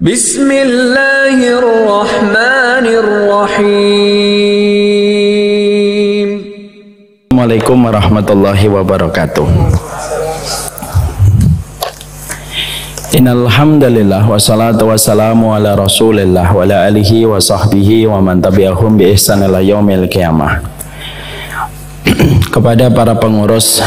Bismillahirrahmanirrahim. Assalamualaikum warahmatullahi wabarakatuh. Innal hamdalillah wassalatu wassalamu ala Rasulillah wa ala alihi wa sahbihi wa man tabi'ahum bi ihsan ila yaumil qiyamah. Kepada para pengurus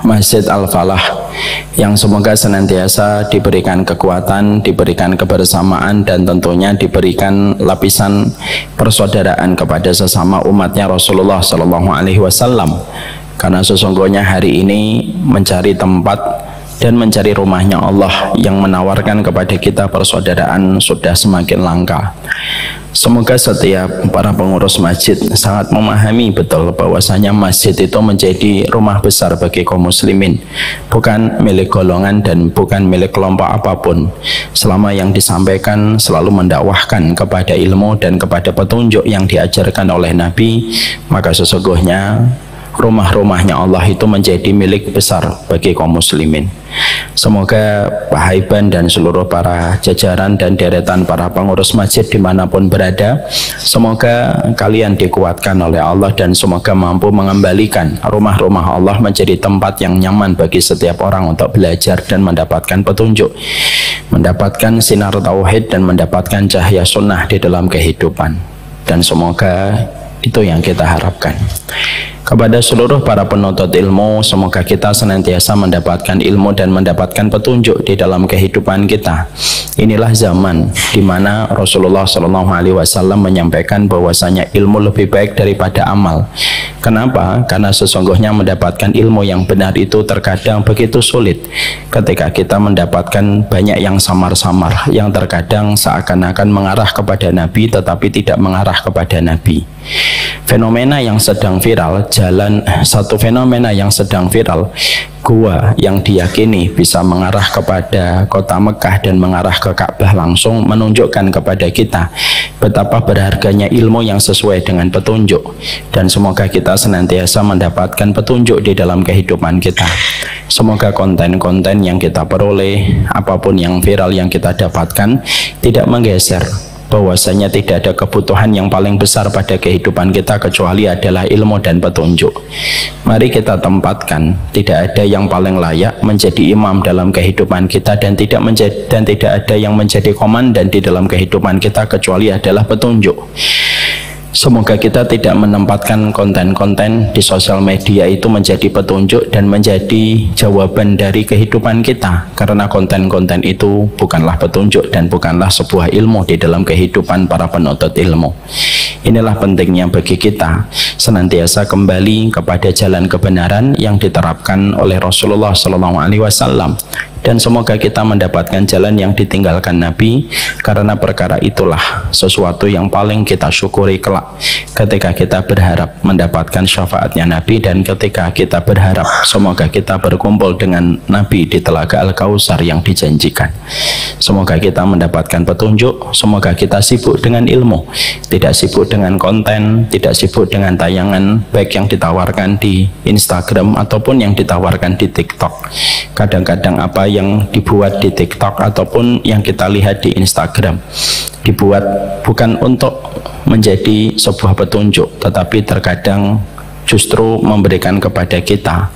Masjid Al-Falah yang semoga senantiasa diberikan kekuatan, diberikan kebersamaan, dan tentunya diberikan lapisan persaudaraan kepada sesama umatnya Rasulullah Sallallahu Alaihi Wasallam, karena sesungguhnya hari ini mencari tempat dan mencari rumahnya Allah yang menawarkan kepada kita persaudaraan sudah semakin langka. Semoga setiap para pengurus masjid sangat memahami betul bahwasanya masjid itu menjadi rumah besar bagi kaum muslimin, bukan milik golongan dan bukan milik kelompok apapun. Selama yang disampaikan selalu mendakwahkan kepada ilmu dan kepada petunjuk yang diajarkan oleh Nabi, maka sesungguhnya rumah-rumahnya Allah itu menjadi milik besar bagi kaum muslimin. Semoga Pak Haiban dan seluruh para jajaran dan deretan para pengurus masjid dimanapun berada, semoga kalian dikuatkan oleh Allah dan semoga mampu mengembalikan rumah-rumah Allah menjadi tempat yang nyaman bagi setiap orang untuk belajar dan mendapatkan petunjuk, mendapatkan sinar tauhid dan mendapatkan cahaya sunnah di dalam kehidupan. Dan semoga itu yang kita harapkan. Kepada seluruh para penuntut ilmu, semoga kita senantiasa mendapatkan ilmu dan mendapatkan petunjuk di dalam kehidupan kita. Inilah zaman di mana Rasulullah SAW menyampaikan bahwasanya ilmu lebih baik daripada amal. Kenapa? Karena sesungguhnya mendapatkan ilmu yang benar itu terkadang begitu sulit ketika kita mendapatkan banyak yang samar-samar, yang terkadang seakan-akan mengarah kepada Nabi tetapi tidak mengarah kepada Nabi. Fenomena yang sedang viral, satu fenomena yang sedang viral, gua yang diyakini bisa mengarah kepada kota Mekah dan mengarah ke Ka'bah langsung, menunjukkan kepada kita betapa berharganya ilmu yang sesuai dengan petunjuk. Dan semoga kita senantiasa mendapatkan petunjuk di dalam kehidupan kita. Semoga konten-konten yang kita peroleh, apapun yang viral yang kita dapatkan, tidak menggeser bahwasanya tidak ada kebutuhan yang paling besar pada kehidupan kita kecuali adalah ilmu dan petunjuk. Mari kita tempatkan, tidak ada yang paling layak menjadi imam dalam kehidupan kita dan tidak ada yang menjadi komandan di dalam kehidupan kita kecuali adalah petunjuk. Semoga kita tidak menempatkan konten-konten di sosial media itu menjadi petunjuk dan menjadi jawaban dari kehidupan kita, karena konten-konten itu bukanlah petunjuk dan bukanlah sebuah ilmu di dalam kehidupan para penuntut ilmu. Inilah pentingnya bagi kita senantiasa kembali kepada jalan kebenaran yang diterapkan oleh Rasulullah SAW. Dan semoga kita mendapatkan jalan yang ditinggalkan Nabi, karena perkara itulah sesuatu yang paling kita syukuri kelak ketika kita berharap mendapatkan syafaatnya Nabi, dan ketika kita berharap semoga kita berkumpul dengan Nabi di Telaga Al-Kautsar yang dijanjikan. Semoga kita mendapatkan petunjuk, semoga kita sibuk dengan ilmu, tidak sibuk dengan konten, tidak sibuk dengan tayangan baik yang ditawarkan di Instagram ataupun yang ditawarkan di TikTok. Kadang-kadang apa yang dibuat di TikTok ataupun yang kita lihat di Instagram dibuat bukan untuk menjadi sebuah petunjuk, tetapi terkadang justru memberikan kepada kita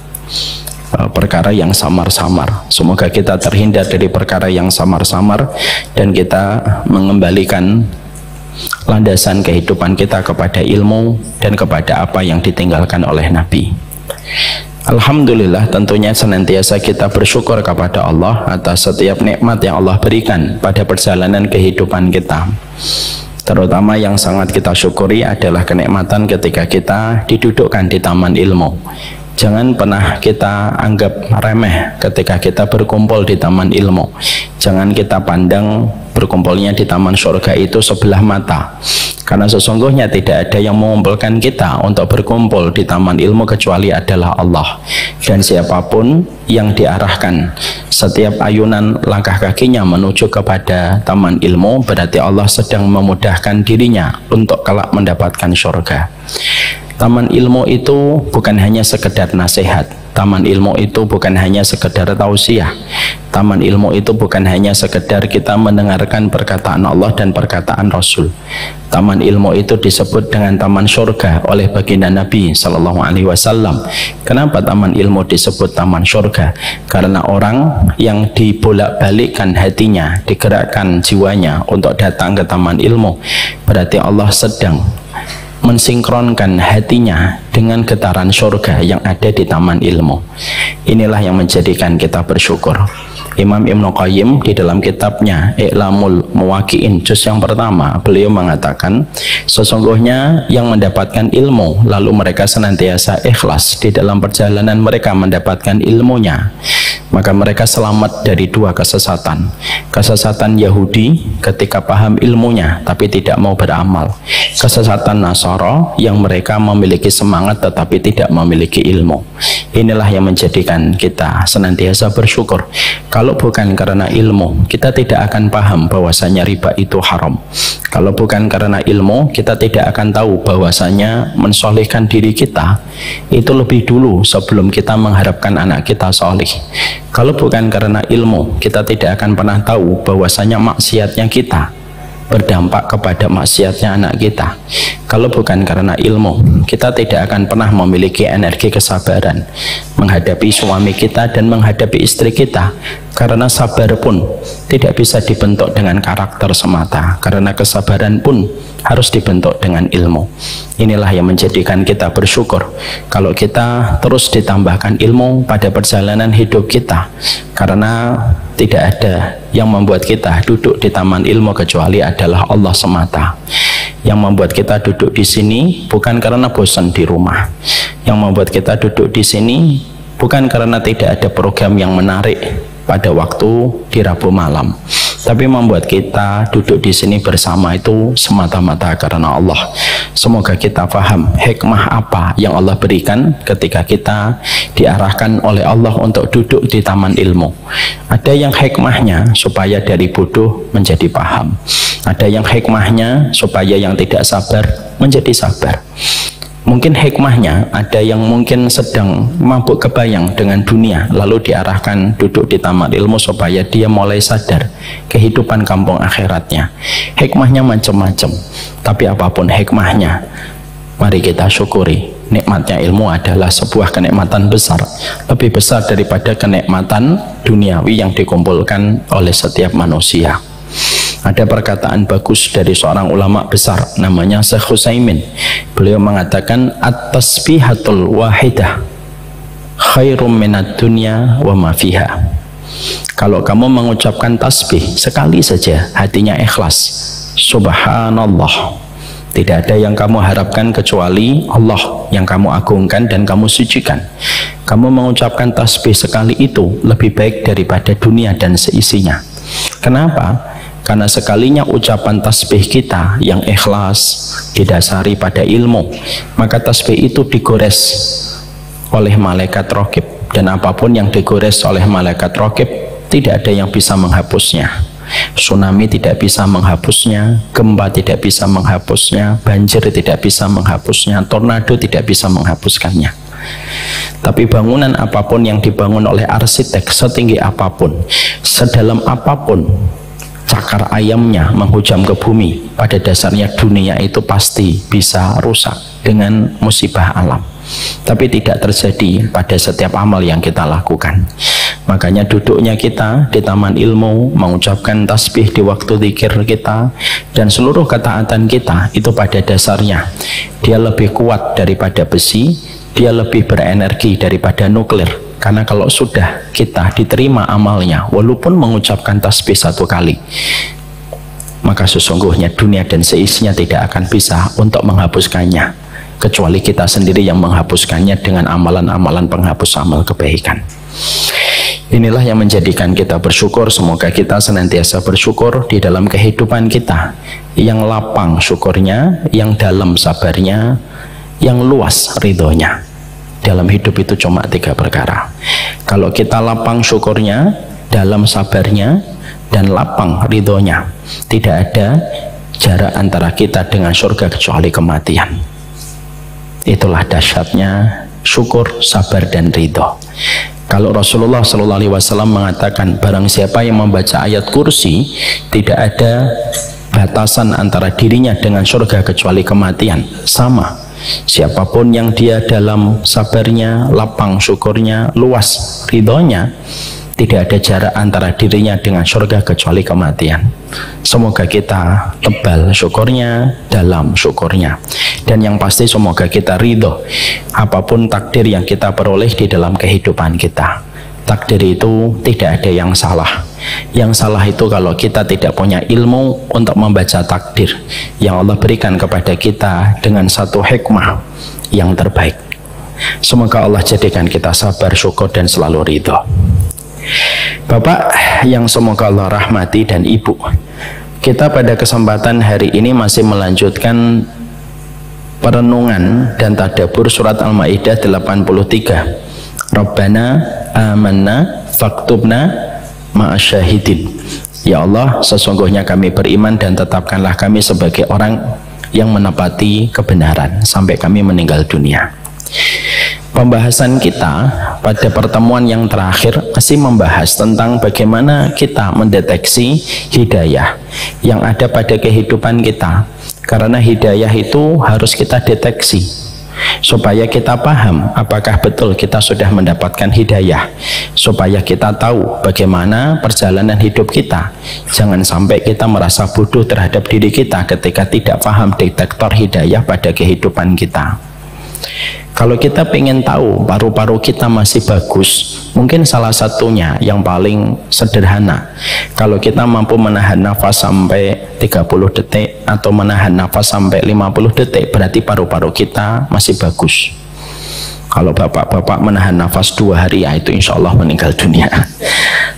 perkara yang samar-samar. Semoga kita terhindar dari perkara yang samar-samar dan kita mengembalikan landasan kehidupan kita kepada ilmu dan kepada apa yang ditinggalkan oleh Nabi. Alhamdulillah, tentunya senantiasa kita bersyukur kepada Allah atas setiap nikmat yang Allah berikan pada perjalanan kehidupan kita. Terutama yang sangat kita syukuri adalah kenikmatan ketika kita didudukkan di taman ilmu. Jangan pernah kita anggap remeh ketika kita berkumpul di taman ilmu. Jangan kita pandang berkumpulnya di taman surga itu sebelah mata, karena sesungguhnya tidak ada yang mengumpulkan kita untuk berkumpul di taman ilmu kecuali adalah Allah. Dan siapapun yang diarahkan setiap ayunan langkah kakinya menuju kepada taman ilmu, berarti Allah sedang memudahkan dirinya untuk kelak mendapatkan surga. Taman ilmu itu bukan hanya sekedar nasihat, Taman ilmu itu bukan hanya sekedar tausiah. Taman ilmu itu bukan hanya sekedar kita mendengarkan perkataan Allah dan perkataan Rasul. Taman ilmu itu disebut dengan taman surga oleh baginda Nabi Sallallahu Alaihi Wasallam. Kenapa taman ilmu disebut taman surga? Karena orang yang dibolak-balikkan hatinya, digerakkan jiwanya untuk datang ke taman ilmu, berarti Allah sedang mensinkronkan hatinya dengan getaran surga yang ada di taman ilmu. Inilah yang menjadikan kita bersyukur. Imam Ibnu Qayyim di dalam kitabnya I'lamul Muwaqqi'in juz yang pertama, beliau mengatakan sesungguhnya yang mendapatkan ilmu lalu mereka senantiasa ikhlas di dalam perjalanan mereka mendapatkan ilmunya, maka mereka selamat dari dua kesesatan. Kesesatan Yahudi ketika paham ilmunya tapi tidak mau beramal. Kesesatan Nasara yang mereka memiliki semangat tetapi tidak memiliki ilmu. Inilah yang menjadikan kita senantiasa bersyukur. Kalau bukan karena ilmu, kita tidak akan paham bahwasanya riba itu haram. Kalau bukan karena ilmu, kita tidak akan tahu bahwasanya mensolihkan diri kita itu lebih dulu sebelum kita mengharapkan anak kita solih. Kalau bukan karena ilmu, kita tidak akan pernah tahu bahwasanya maksiatnya kita berdampak kepada maksiatnya anak kita. Kalau bukan karena ilmu, kita tidak akan pernah memiliki energi kesabaran menghadapi suami kita dan menghadapi istri kita, karena sabar pun tidak bisa dibentuk dengan karakter semata, karena kesabaran pun harus dibentuk dengan ilmu. Inilah yang menjadikan kita bersyukur kalau kita terus ditambahkan ilmu pada perjalanan hidup kita, karena tidak ada yang membuat kita duduk di taman ilmu kecuali adalah Allah semata. Yang membuat kita duduk di sini bukan karena bosan di rumah. Yang membuat kita duduk di sini bukan karena tidak ada program yang menarik pada waktu di Rabu malam, tapi membuat kita duduk di sini bersama itu semata-mata karena Allah. Semoga kita paham hikmah apa yang Allah berikan ketika kita diarahkan oleh Allah untuk duduk di taman ilmu. Ada yang hikmahnya supaya dari bodoh menjadi paham. Ada yang hikmahnya supaya yang tidak sabar menjadi sabar. Mungkin hikmahnya ada yang mungkin sedang mabuk kebayang dengan dunia, lalu diarahkan duduk di taman ilmu supaya dia mulai sadar kehidupan kampung akhiratnya. Hikmahnya macam-macam, tapi apapun hikmahnya, mari kita syukuri. Nikmatnya ilmu adalah sebuah kenikmatan besar, lebih besar daripada kenikmatan duniawi yang dikumpulkan oleh setiap manusia. Ada perkataan bagus dari seorang ulama besar namanya Syekh Utsaimin. Beliau mengatakan at-tasbihatul wahidah khairum minad dunya wa ma fiha. Kalau kamu mengucapkan tasbih sekali saja, hatinya ikhlas, subhanallah, tidak ada yang kamu harapkan kecuali Allah yang kamu agungkan dan kamu sucikan. Kamu mengucapkan tasbih sekali itu lebih baik daripada dunia dan seisinya. Kenapa? Karena sekalinya ucapan tasbih kita yang ikhlas didasari pada ilmu, maka tasbih itu digores oleh malaikat raqib, dan apapun yang digores oleh malaikat raqib tidak ada yang bisa menghapusnya. Tsunami tidak bisa menghapusnya, gempa tidak bisa menghapusnya, banjir tidak bisa menghapusnya, tornado tidak bisa menghapuskannya. Tapi bangunan apapun yang dibangun oleh arsitek, setinggi apapun, sedalam apapun cakar ayamnya menghujam ke bumi, pada dasarnya dunia itu pasti bisa rusak dengan musibah alam. Tapi tidak terjadi pada setiap amal yang kita lakukan. Makanya duduknya kita di taman ilmu, mengucapkan tasbih di waktu zikir kita, dan seluruh ketaatan kita itu pada dasarnya dia lebih kuat daripada besi, dia lebih berenergi daripada nuklir. Karena kalau sudah kita diterima amalnya, walaupun mengucapkan tasbih satu kali, maka sesungguhnya dunia dan seisinya tidak akan bisa untuk menghapuskannya, kecuali kita sendiri yang menghapuskannya dengan amalan-amalan penghapus amal kebaikan. Inilah yang menjadikan kita bersyukur. Semoga kita senantiasa bersyukur di dalam kehidupan kita, yang lapang syukurnya, yang dalam sabarnya, yang luas ridhonya. Dalam hidup itu cuma 3 perkara. Kalau kita lapang syukurnya, dalam sabarnya, dan lapang ridhonya, tidak ada jarak antara kita dengan surga kecuali kematian. Itulah dahsyatnya syukur, sabar, dan ridho. Kalau Rasulullah SAW mengatakan barang siapa yang membaca ayat kursi, tidak ada batasan antara dirinya dengan surga kecuali kematian. Sama, siapapun yang dia dalam sabarnya, lapang syukurnya, luas ridhonya, tidak ada jarak antara dirinya dengan surga kecuali kematian. Semoga kita tebal syukurnya, dalam syukurnya, dan yang pasti semoga kita ridho apapun takdir yang kita peroleh di dalam kehidupan kita. Takdir itu tidak ada yang salah. Yang salah itu kalau kita tidak punya ilmu untuk membaca takdir yang Allah berikan kepada kita dengan satu hikmah yang terbaik. Semoga Allah jadikan kita sabar, syukur, dan selalu ridho. Bapak yang semoga Allah rahmati dan Ibu, kita pada kesempatan hari ini masih melanjutkan perenungan dan tadabbur surat Al-Maidah 83. Rabbana amanna faktubna ma'asyahidin. Ya Allah, sesungguhnya kami beriman dan tetapkanlah kami sebagai orang yang menepati kebenaran sampai kami meninggal dunia. Pembahasan kita pada pertemuan yang terakhir masih membahas tentang bagaimana kita mendeteksi hidayah yang ada pada kehidupan kita. Karena hidayah itu harus kita deteksi supaya kita paham apakah betul kita sudah mendapatkan hidayah, supaya kita tahu bagaimana perjalanan hidup kita. Jangan sampai kita merasa bodoh terhadap diri kita ketika tidak paham detektor hidayah pada kehidupan kita. Kalau kita ingin tahu paru-paru kita masih bagus, mungkin salah satunya yang paling sederhana, kalau kita mampu menahan nafas sampai 30 detik atau menahan nafas sampai 50 detik, berarti paru-paru kita masih bagus. Kalau bapak-bapak menahan nafas 2 hari, ya itu insya Allah meninggal dunia.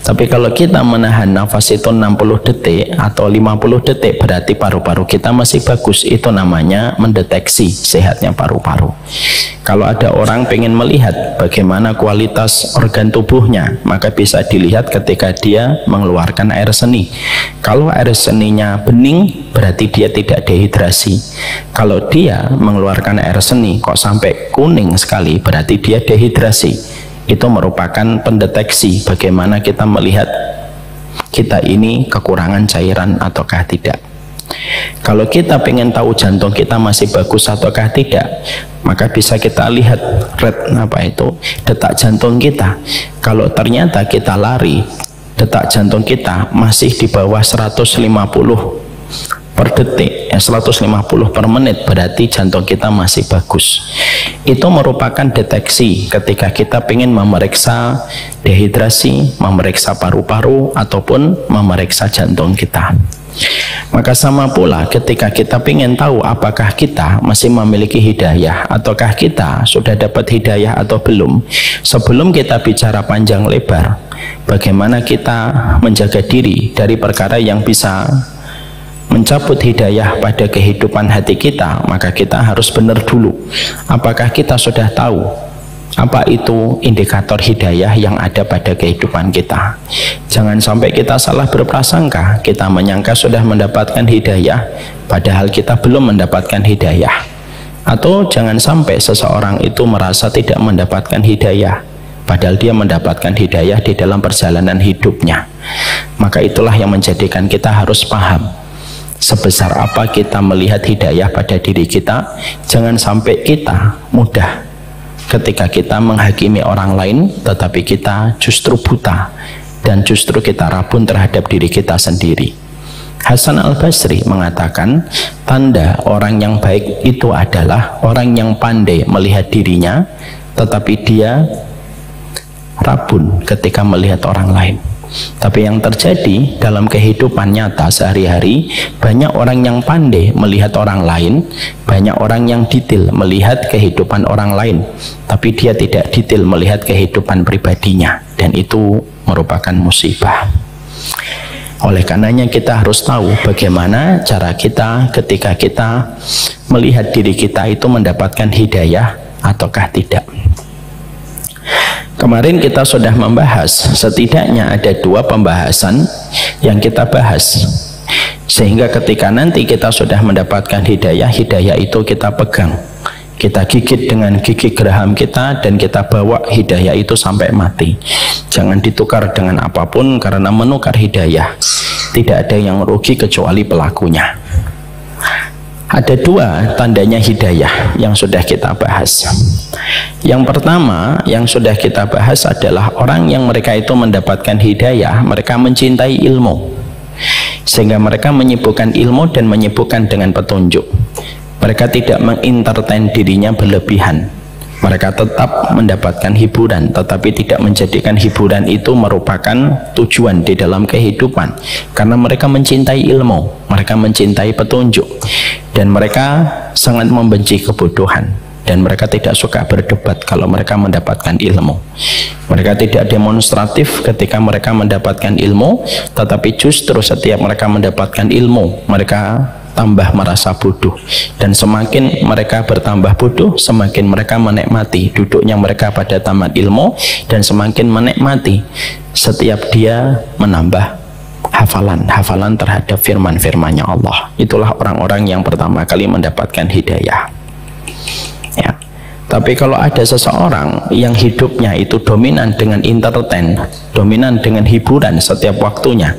Tapi kalau kita menahan nafas itu 60 detik atau 50 detik, berarti paru-paru kita masih bagus. Itu namanya mendeteksi sehatnya paru-paru. Kalau ada orang pengen melihat bagaimana kualitas organ tubuhnya, maka bisa dilihat ketika dia mengeluarkan air seni. Kalau air seninya bening, berarti dia tidak dehidrasi. Kalau dia mengeluarkan air seni kok sampai kuning sekali, berarti dia dehidrasi. Itu merupakan pendeteksi bagaimana kita melihat kita ini kekurangan cairan ataukah tidak. Kalau kita pengen tahu jantung kita masih bagus ataukah tidak, maka bisa kita lihat detak jantung kita. Kalau ternyata kita lari, detak jantung kita masih di bawah 150 per detik, 150 per menit, berarti jantung kita masih bagus. Itu merupakan deteksi ketika kita ingin memeriksa dehidrasi, memeriksa paru-paru, ataupun memeriksa jantung kita. Maka sama pula ketika kita ingin tahu apakah kita masih memiliki hidayah ataukah kita sudah dapat hidayah atau belum, sebelum kita bicara panjang lebar bagaimana kita menjaga diri dari perkara yang bisa mencabut hidayah pada kehidupan hati kita, maka kita harus benar dulu apakah kita sudah tahu apa itu indikator hidayah yang ada pada kehidupan kita. Jangan sampai kita salah berprasangka, kita menyangka sudah mendapatkan hidayah padahal kita belum mendapatkan hidayah. Atau jangan sampai seseorang itu merasa tidak mendapatkan hidayah padahal dia mendapatkan hidayah di dalam perjalanan hidupnya. Maka itulah yang menjadikan kita harus paham sebesar apa kita melihat hidayah pada diri kita. Jangan sampai kita mudah ketika kita menghakimi orang lain, tetapi kita justru buta dan justru kita rabun terhadap diri kita sendiri. Hasan Al-Basri mengatakan, tanda orang yang baik itu adalah orang yang pandai melihat dirinya, tetapi dia rabun ketika melihat orang lain. Tapi yang terjadi dalam kehidupan nyata sehari-hari, banyak orang yang pandai melihat orang lain, banyak orang yang detail melihat kehidupan orang lain, tapi dia tidak detail melihat kehidupan pribadinya, dan itu merupakan musibah. Oleh karenanya kita harus tahu bagaimana cara kita ketika kita melihat diri kita itu mendapatkan hidayah ataukah tidak. Kemarin kita sudah membahas, setidaknya ada 2 pembahasan yang kita bahas, sehingga ketika nanti kita sudah mendapatkan hidayah, hidayah itu kita pegang, Kita gigit dengan gigi geraham kita dan kita bawa hidayah itu sampai mati. Jangan ditukar dengan apapun, karena menukar hidayah tidak ada yang rugi kecuali pelakunya. Ada dua tandanya hidayah yang sudah kita bahas. Yang pertama yang sudah kita bahas adalah orang yang mereka itu mendapatkan hidayah, mereka mencintai ilmu, sehingga mereka menyibukkan ilmu dan menyibukkan dengan petunjuk. Mereka tidak mengentertain dirinya berlebihan. Mereka tetap mendapatkan hiburan, tetapi tidak menjadikan hiburan itu merupakan tujuan di dalam kehidupan, karena mereka mencintai ilmu, mereka mencintai petunjuk, dan mereka sangat membenci kebodohan, dan mereka tidak suka berdebat kalau mereka mendapatkan ilmu. Mereka tidak demonstratif ketika mereka mendapatkan ilmu, tetapi justru setiap mereka mendapatkan ilmu, mereka tambah merasa bodoh, dan semakin mereka bertambah bodoh, semakin mereka menikmati duduknya mereka pada taman ilmu, dan semakin menikmati setiap dia menambah hafalan terhadap firman-firmannya Allah. Itulah orang-orang yang pertama kali mendapatkan hidayah, ya. Tapi kalau ada seseorang yang hidupnya itu dominan dengan entertain, dominan dengan hiburan setiap waktunya,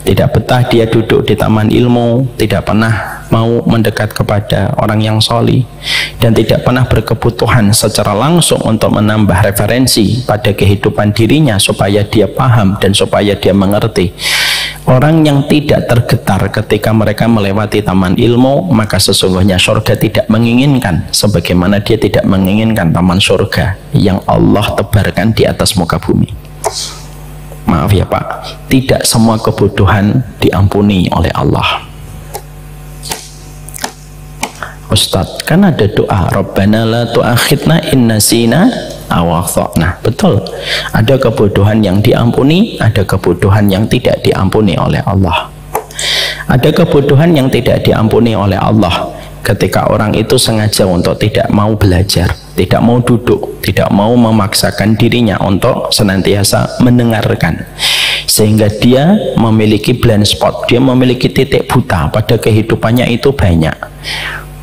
tidak betah dia duduk di taman ilmu, tidak pernah mau mendekat kepada orang yang sholih, dan tidak pernah berkebutuhan secara langsung untuk menambah referensi pada kehidupan dirinya supaya dia paham dan supaya dia mengerti. Orang yang tidak tergetar ketika mereka melewati taman ilmu, maka sesungguhnya surga tidak menginginkan, sebagaimana dia tidak menginginkan taman surga yang Allah tebarkan di atas muka bumi. Maaf ya Pak, tidak semua kebutuhan diampuni oleh Allah. Ustadz, kan ada doa Rabbana la tu'akhidna in nasina aw akhtana. Betul, ada kebutuhan yang diampuni, ada kebutuhan yang tidak diampuni oleh Allah. Ada kebutuhan yang tidak diampuni oleh Allah ketika orang itu sengaja untuk tidak mau belajar, tidak mau duduk, tidak mau memaksakan dirinya untuk senantiasa mendengarkan, sehingga dia memiliki blind spot, dia memiliki titik buta pada kehidupannya itu banyak.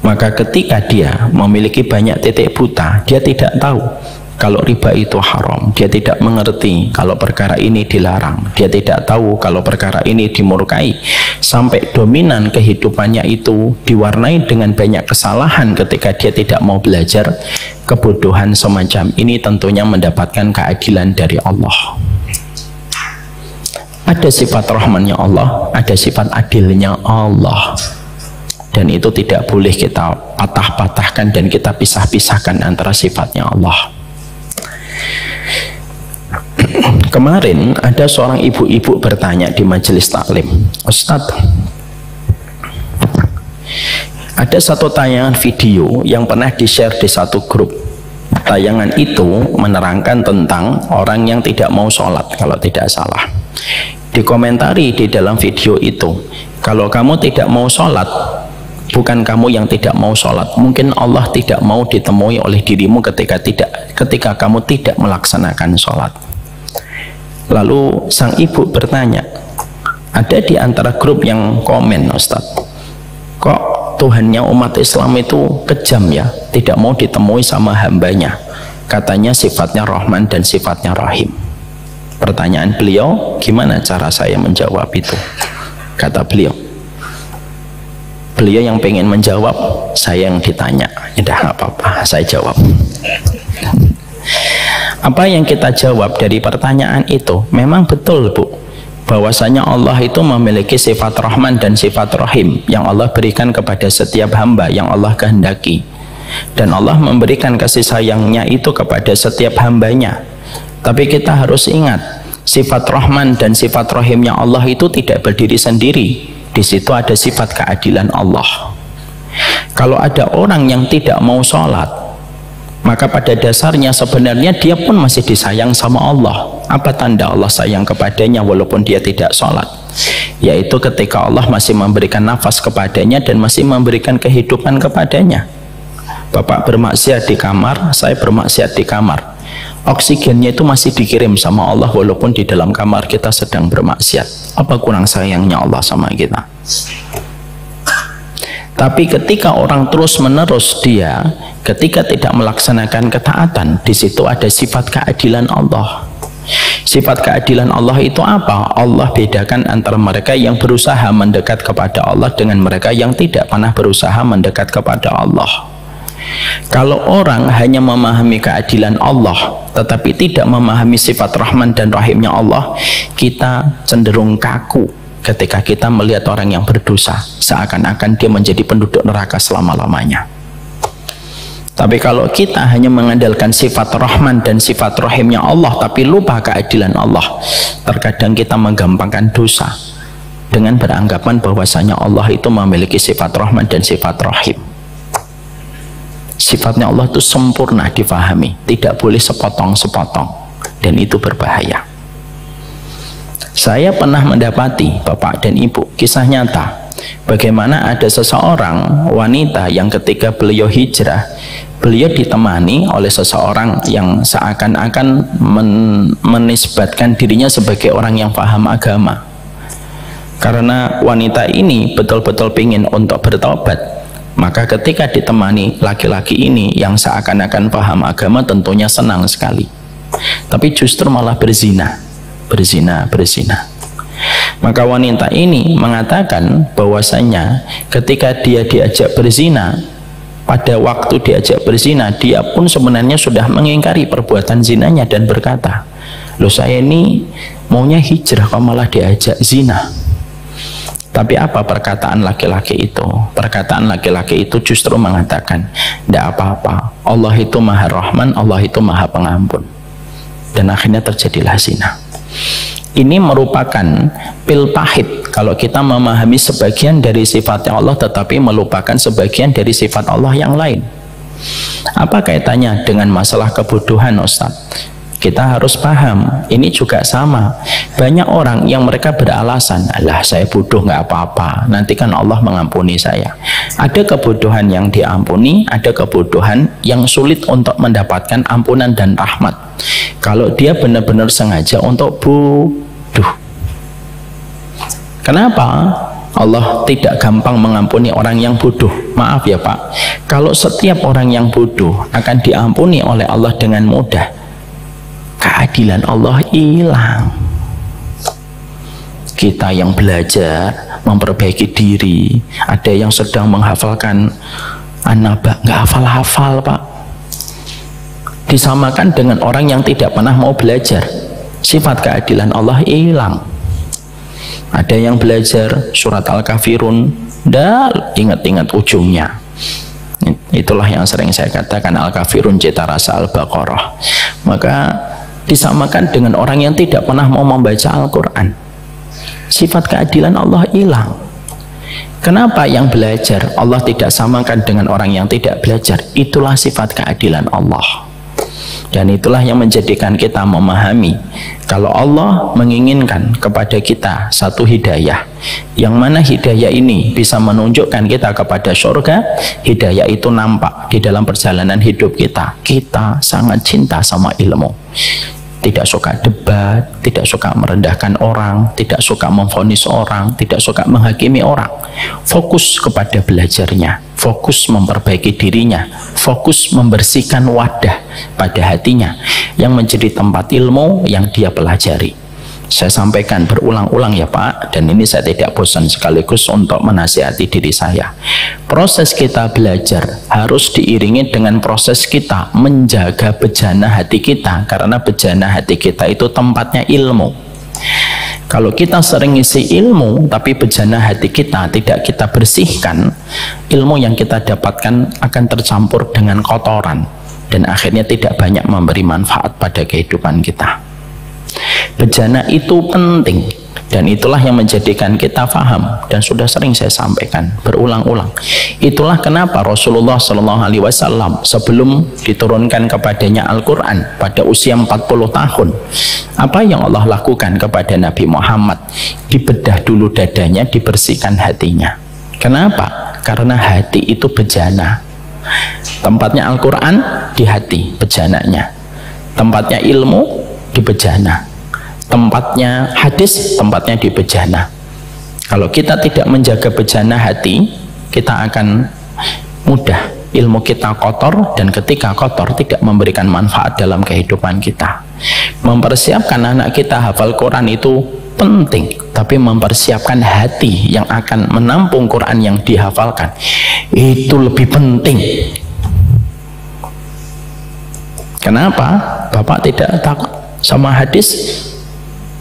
Maka ketika dia memiliki banyak titik buta, dia tidak tahu kalau riba itu haram, dia tidak mengerti kalau perkara ini dilarang, dia tidak tahu kalau perkara ini dimurkai, sampai dominan kehidupannya itu diwarnai dengan banyak kesalahan ketika dia tidak mau belajar. Kebodohan semacam ini tentunya mendapatkan keadilan dari Allah. Ada sifat rahmannya Allah, ada sifat adilnya Allah, dan itu tidak boleh kita patah-patahkan dan kita pisah-pisahkan antara sifatnya Allah. Kemarin ada seorang ibu-ibu bertanya di majelis taklim, Ustadz, ada satu tayangan video yang pernah di-share di satu grup. Tayangan itu menerangkan tentang orang yang tidak mau sholat, kalau tidak salah. Dikomentari di dalam video itu, kalau kamu tidak mau sholat, bukan kamu yang tidak mau sholat, mungkin Allah tidak mau ditemui oleh dirimu ketika kamu tidak melaksanakan sholat. Lalu sang ibu bertanya, ada di antara grup yang komen, Ustadz, kok Tuhannya umat Islam itu kejam ya, tidak mau ditemui sama hambanya, katanya sifatnya Rahman dan sifatnya Rahim. Pertanyaan beliau, gimana cara saya menjawab itu? Kata beliau yang pengen menjawab, saya yang ditanya. Ya nggak apa-apa, saya jawab. Apa yang kita jawab dari pertanyaan itu, memang betul Bu, bahwasanya Allah itu memiliki sifat Rahman dan sifat Rahim yang Allah berikan kepada setiap hamba yang Allah kehendaki, dan Allah memberikan kasih sayangnya itu kepada setiap hambanya. Tapi kita harus ingat, sifat Rahman dan sifat Rahimnya Allah itu tidak berdiri sendiri. Di situ ada sifat keadilan Allah. Kalau ada orang yang tidak mau sholat, maka pada dasarnya sebenarnya dia pun masih disayang sama Allah. Apa tanda Allah sayang kepadanya walaupun dia tidak sholat? Yaitu ketika Allah masih memberikan nafas kepadanya dan masih memberikan kehidupan kepadanya. Bapak bermaksiat di kamar, saya bermaksiat di kamar, oksigennya itu masih dikirim sama Allah walaupun di dalam kamar kita sedang bermaksiat. Apa kurang sayangnya Allah sama kita? Tapi ketika orang terus-menerus dia ketika tidak melaksanakan ketaatan, di situ ada sifat keadilan Allah. Sifat keadilan Allah itu apa? Allah bedakan antara mereka yang berusaha mendekat kepada Allah dengan mereka yang tidak pernah berusaha mendekat kepada Allah. Kalau orang hanya memahami keadilan Allah tetapi tidak memahami sifat Rahman dan Rahimnya Allah, kita cenderung kaku ketika kita melihat orang yang berdosa, seakan-akan dia menjadi penduduk neraka selama-lamanya. Tapi kalau kita hanya mengandalkan sifat Rahman dan sifat Rahimnya Allah tapi lupa keadilan Allah, terkadang kita menggampangkan dosa dengan beranggapan bahwasanya Allah itu memiliki sifat Rahman dan sifat Rahim. Sifatnya Allah itu sempurna difahami, tidak boleh sepotong-sepotong, dan itu berbahaya. Saya pernah mendapati, Bapak dan Ibu, kisah nyata bagaimana ada seseorang wanita yang ketika beliau hijrah, beliau ditemani oleh seseorang yang seakan-akan menisbatkan dirinya sebagai orang yang paham agama. Karena wanita ini betul-betul ingin untuk bertobat, maka ketika ditemani laki-laki ini yang seakan-akan paham agama, tentunya senang sekali. Tapi justru malah berzina. Maka wanita ini mengatakan bahwasanya ketika dia diajak berzina, pada waktu diajak berzina, dia pun sebenarnya sudah mengingkari perbuatan zinanya dan berkata, loh, saya ini maunya hijrah kok malah diajak zina. Tapi apa perkataan laki-laki itu? Perkataan laki-laki itu justru mengatakan, tidak apa-apa, Allah itu maha Rahman, Allah itu maha pengampun. Dan akhirnya terjadilah zina. Ini merupakan pil pahit kalau kita memahami sebagian dari sifatnya Allah tetapi melupakan sebagian dari sifat Allah yang lain. Apa kaitannya dengan masalah kebodohan, Ustaz? Kita harus paham, ini juga sama. Banyak orang yang mereka beralasan, alah saya bodoh nggak apa-apa, nanti kan Allah mengampuni saya. Ada kebodohan yang diampuni, ada kebodohan yang sulit untuk mendapatkan ampunan dan rahmat. Kalau dia benar-benar sengaja untuk bodoh. Kenapa Allah tidak gampang mengampuni orang yang bodoh? Maaf ya Pak, kalau setiap orang yang bodoh akan diampuni oleh Allah dengan mudah, keadilan Allah hilang. Kita yang belajar memperbaiki diri, ada yang sedang menghafalkan An-Naba, nggak hafal-hafal Pak, disamakan dengan orang yang tidak pernah mau belajar, sifat keadilan Allah hilang. Ada yang belajar surat Al-Kafirun, dan ingat-ingat ujungnya. Itulah yang sering saya katakan, Al-Kafirun cita rasa Al-Baqarah. Maka disamakan dengan orang yang tidak pernah mau membaca Al-Quran, sifat keadilan Allah hilang. Kenapa yang belajar Allah tidak samakan dengan orang yang tidak belajar? Itulah sifat keadilan Allah. Dan itulah yang menjadikan kita memahami kalau Allah menginginkan kepada kita satu hidayah, yang mana hidayah ini bisa menunjukkan kita kepada surga. Hidayah itu nampak di dalam perjalanan hidup kita. Kita sangat cinta sama ilmu, tidak suka debat, tidak suka merendahkan orang, tidak suka memvonis orang, tidak suka menghakimi orang. Fokus kepada belajarnya, fokus memperbaiki dirinya, fokus membersihkan wadah pada hatinya yang menjadi tempat ilmu yang dia pelajari. Saya sampaikan berulang-ulang ya Pak, dan ini saya tidak bosan sekaligus untuk menasihati diri saya. Proses kita belajar harus diiringi dengan proses kita menjaga bejana hati kita, karena bejana hati kita itu tempatnya ilmu. Kalau kita sering isi ilmu tapi bejana hati kita tidak kita bersihkan, ilmu yang kita dapatkan akan tercampur dengan kotoran dan akhirnya tidak banyak memberi manfaat pada kehidupan kita. Bejana itu penting, dan itulah yang menjadikan kita faham, dan sudah sering saya sampaikan berulang-ulang. Itulah kenapa Rasulullah SAW sebelum diturunkan kepadanya Al-Quran pada usia 40 tahun, apa yang Allah lakukan kepada Nabi Muhammad? Dibedah dulu dadanya, dibersihkan hatinya. Kenapa? Karena hati itu bejana. Tempatnya Al-Quran di hati, bejananya. Tempatnya ilmu di bejana, tempatnya hadis, tempatnya di bejana. Kalau kita tidak menjaga bejana hati, kita akan mudah ilmu kita kotor, dan ketika kotor tidak memberikan manfaat dalam kehidupan kita. Mempersiapkan anak kita hafal Quran itu penting, tapi mempersiapkan hati yang akan menampung Quran yang dihafalkan itu lebih penting. Kenapa? Bapak tidak takut sama hadis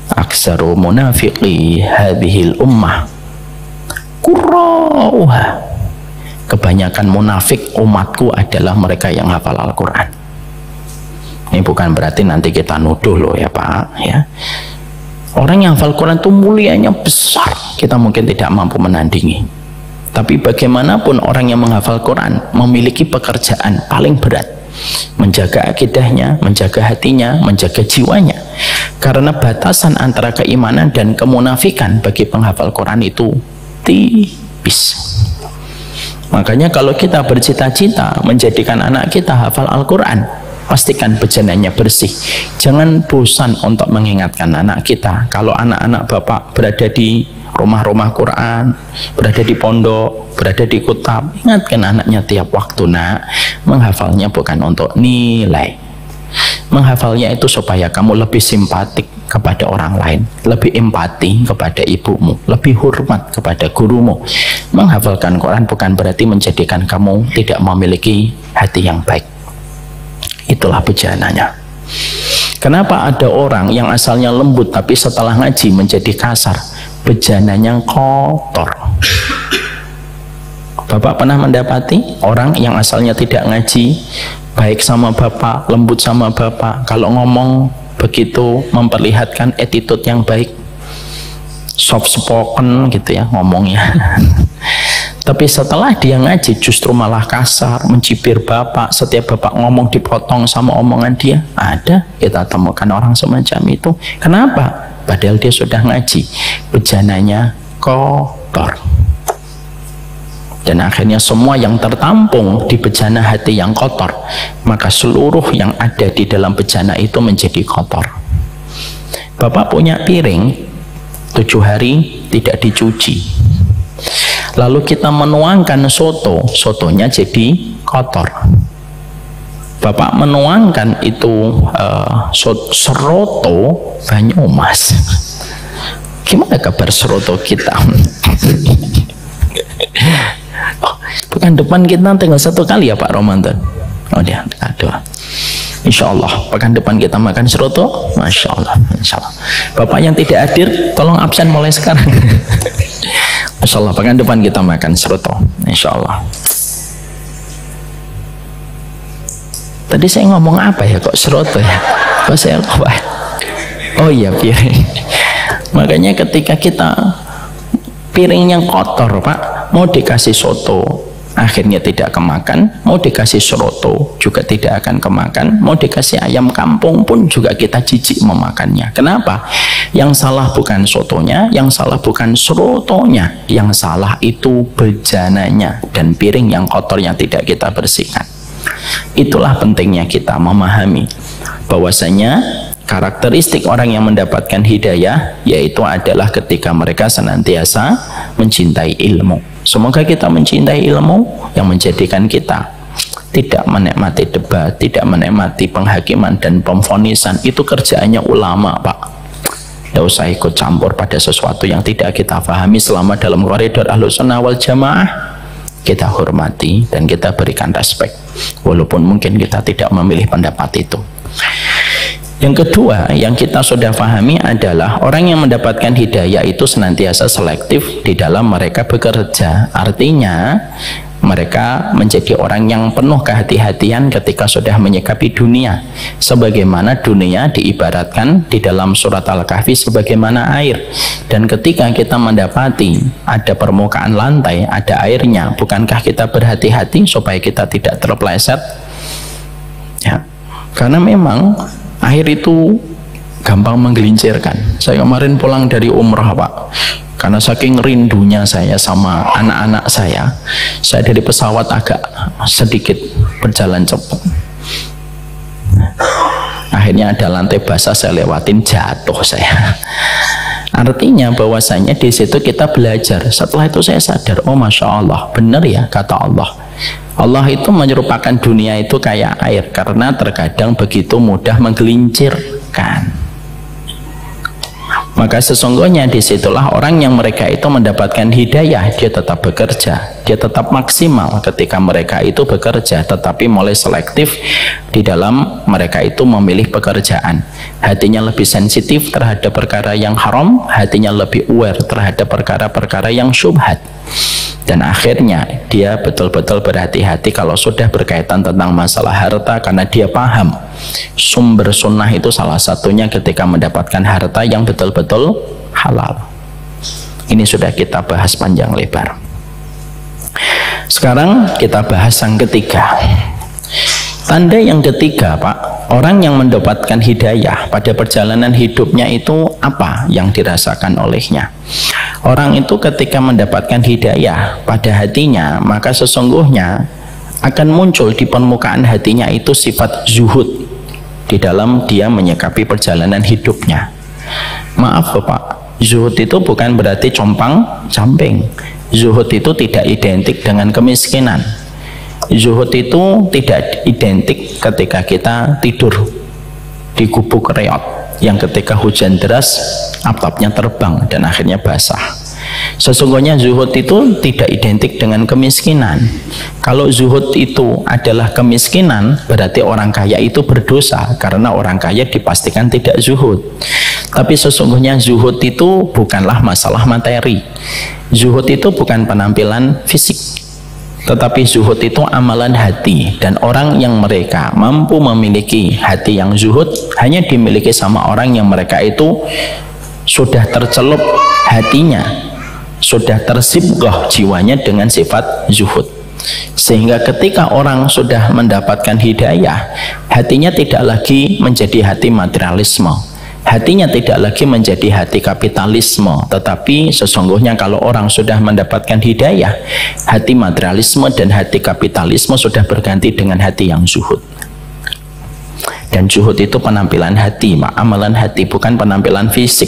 aksaru munafiqi hadhil ummah qurra'uha, kebanyakan munafik umatku adalah mereka yang hafal Al-Quran. Ini bukan berarti nanti kita nuduh loh ya Pak ya. Orang yang hafal Quran itu mulianya besar, kita mungkin tidak mampu menandingi. Tapi bagaimanapun orang yang menghafal Quran memiliki pekerjaan paling berat, menjaga akidahnya, menjaga hatinya, menjaga jiwanya. Karena batasan antara keimanan dan kemunafikan bagi penghafal Quran itu tipis. Makanya kalau kita bercita-cita menjadikan anak kita hafal Al-Quran, pastikan bejananya bersih. Jangan bosan untuk mengingatkan anak kita. Kalau anak-anak Bapak berada di rumah-rumah Quran, berada di pondok, berada di kutab, ingatkan anaknya tiap waktu, nak, menghafalnya bukan untuk nilai. Menghafalnya itu supaya kamu lebih simpatik kepada orang lain, lebih empati kepada ibumu, lebih hormat kepada gurumu. Menghafalkan Quran bukan berarti menjadikan kamu tidak memiliki hati yang baik. Itulah bejananya. Kenapa ada orang yang asalnya lembut tapi setelah ngaji menjadi kasar? Bejananya kotor. Bapak pernah mendapati orang yang asalnya tidak ngaji, baik sama bapak, lembut sama bapak, kalau ngomong begitu memperlihatkan attitude yang baik, soft spoken gitu ya ngomongnya. Tapi setelah dia ngaji justru malah kasar, mencibir bapak, setiap bapak ngomong dipotong sama omongan dia. Ada, kita temukan orang semacam itu. Kenapa? Padahal dia sudah ngaji, bejananya kotor. Dan akhirnya semua yang tertampung di bejana hati yang kotor, maka seluruh yang ada di dalam bejana itu menjadi kotor. Bapak punya piring 7 hari tidak dicuci, lalu kita menuangkan soto, sotonya jadi kotor. Bapak menuangkan itu seroto Banyumas. Gimana kabar seroto kita? Oh, pekan depan kita tinggal 1 kali ya Pak Ramadan. Oh dia, aduh. Insya Allah pekan depan kita makan seroto. Masya Allah, Insya Allah. Bapak yang tidak hadir tolong absen mulai sekarang. Masya Allah, pekan depan kita makan seroto, Insya Allah. Tadi saya ngomong apa ya kok seroto ya? Kok saya lupa? Oh iya piring. Makanya ketika kita piringnya kotor Pak, mau dikasih soto akhirnya tidak kemakan, mau dikasih seroto juga tidak akan kemakan, mau dikasih ayam kampung pun juga kita jijik memakannya. Kenapa? Yang salah bukan sotonya, yang salah bukan serotonya, yang salah itu bejananya dan piring yang kotor yang tidak kita bersihkan. Itulah pentingnya kita memahami bahwasanya karakteristik orang yang mendapatkan hidayah yaitu adalah ketika mereka senantiasa mencintai ilmu. Semoga kita mencintai ilmu yang menjadikan kita tidak menikmati debat, tidak menikmati penghakiman dan pemvonisan. Itu kerjaannya ulama Pak. Tidak usah ikut campur pada sesuatu yang tidak kita pahami. Selama dalam koridor Ahlussunnah wal Jamaah kita hormati dan kita berikan respek, walaupun mungkin kita tidak memilih pendapat itu. Yang kedua yang kita sudah pahami adalah orang yang mendapatkan hidayah itu senantiasa selektif di dalam mereka bekerja. Artinya mereka menjadi orang yang penuh kehati-hatian ketika sudah menyikapi dunia, sebagaimana dunia diibaratkan di dalam surat Al-Kahfi sebagaimana air. Dan ketika kita mendapati ada permukaan lantai, ada airnya, bukankah kita berhati-hati supaya kita tidak terpeleset? Ya, karena memang air itu gampang menggelincirkan. Saya kemarin pulang dari umrah Pak, karena saking rindunya saya sama anak-anak saya dari pesawat agak sedikit berjalan cepat. Akhirnya ada lantai basah, saya lewatin, jatuh saya. Artinya bahwasanya di situ kita belajar. Setelah itu saya sadar, oh Masya Allah, benar ya kata Allah. Allah itu menyerupakan dunia itu kayak air, karena terkadang begitu mudah menggelincirkan. Maka sesungguhnya disitulah orang yang mereka itu mendapatkan hidayah, dia tetap bekerja, dia tetap maksimal ketika mereka itu bekerja, tetapi mulai selektif di dalam mereka itu memilih pekerjaan. Hatinya lebih sensitif terhadap perkara yang haram, hatinya lebih aware terhadap perkara-perkara yang syubhat. Dan akhirnya dia betul-betul berhati-hati kalau sudah berkaitan tentang masalah harta, karena dia paham sumber sunnah itu salah satunya ketika mendapatkan harta yang betul-betul halal. Ini sudah kita bahas panjang lebar. Sekarang kita bahas yang ketiga. Tanda yang ketiga, Pak, orang yang mendapatkan hidayah pada perjalanan hidupnya itu apa yang dirasakan olehnya? Orang itu ketika mendapatkan hidayah pada hatinya, maka sesungguhnya akan muncul di permukaan hatinya itu sifat zuhud di dalam dia menyikapi perjalanan hidupnya. Maaf Bapak, zuhud itu bukan berarti compang-camping. Zuhud itu tidak identik dengan kemiskinan. Zuhud itu tidak identik ketika kita tidur di gubuk reot yang ketika hujan deras atapnya terbang dan akhirnya basah. Sesungguhnya zuhud itu tidak identik dengan kemiskinan. Kalau zuhud itu adalah kemiskinan, berarti orang kaya itu berdosa, karena orang kaya dipastikan tidak zuhud. Tapi sesungguhnya zuhud itu bukanlah masalah materi. Zuhud itu bukan penampilan fisik, tetapi zuhud itu amalan hati. Dan orang yang mereka mampu memiliki hati yang zuhud hanya dimiliki sama orang yang mereka itu sudah tercelup hatinya, sudah tersibghah jiwanya dengan sifat zuhud. Sehingga ketika orang sudah mendapatkan hidayah, hatinya tidak lagi menjadi hati materialisme, hatinya tidak lagi menjadi hati kapitalisme. Tetapi sesungguhnya kalau orang sudah mendapatkan hidayah, hati materialisme dan hati kapitalisme sudah berganti dengan hati yang zuhud. Dan zuhud itu penampilan hati, amalan hati, bukan penampilan fisik.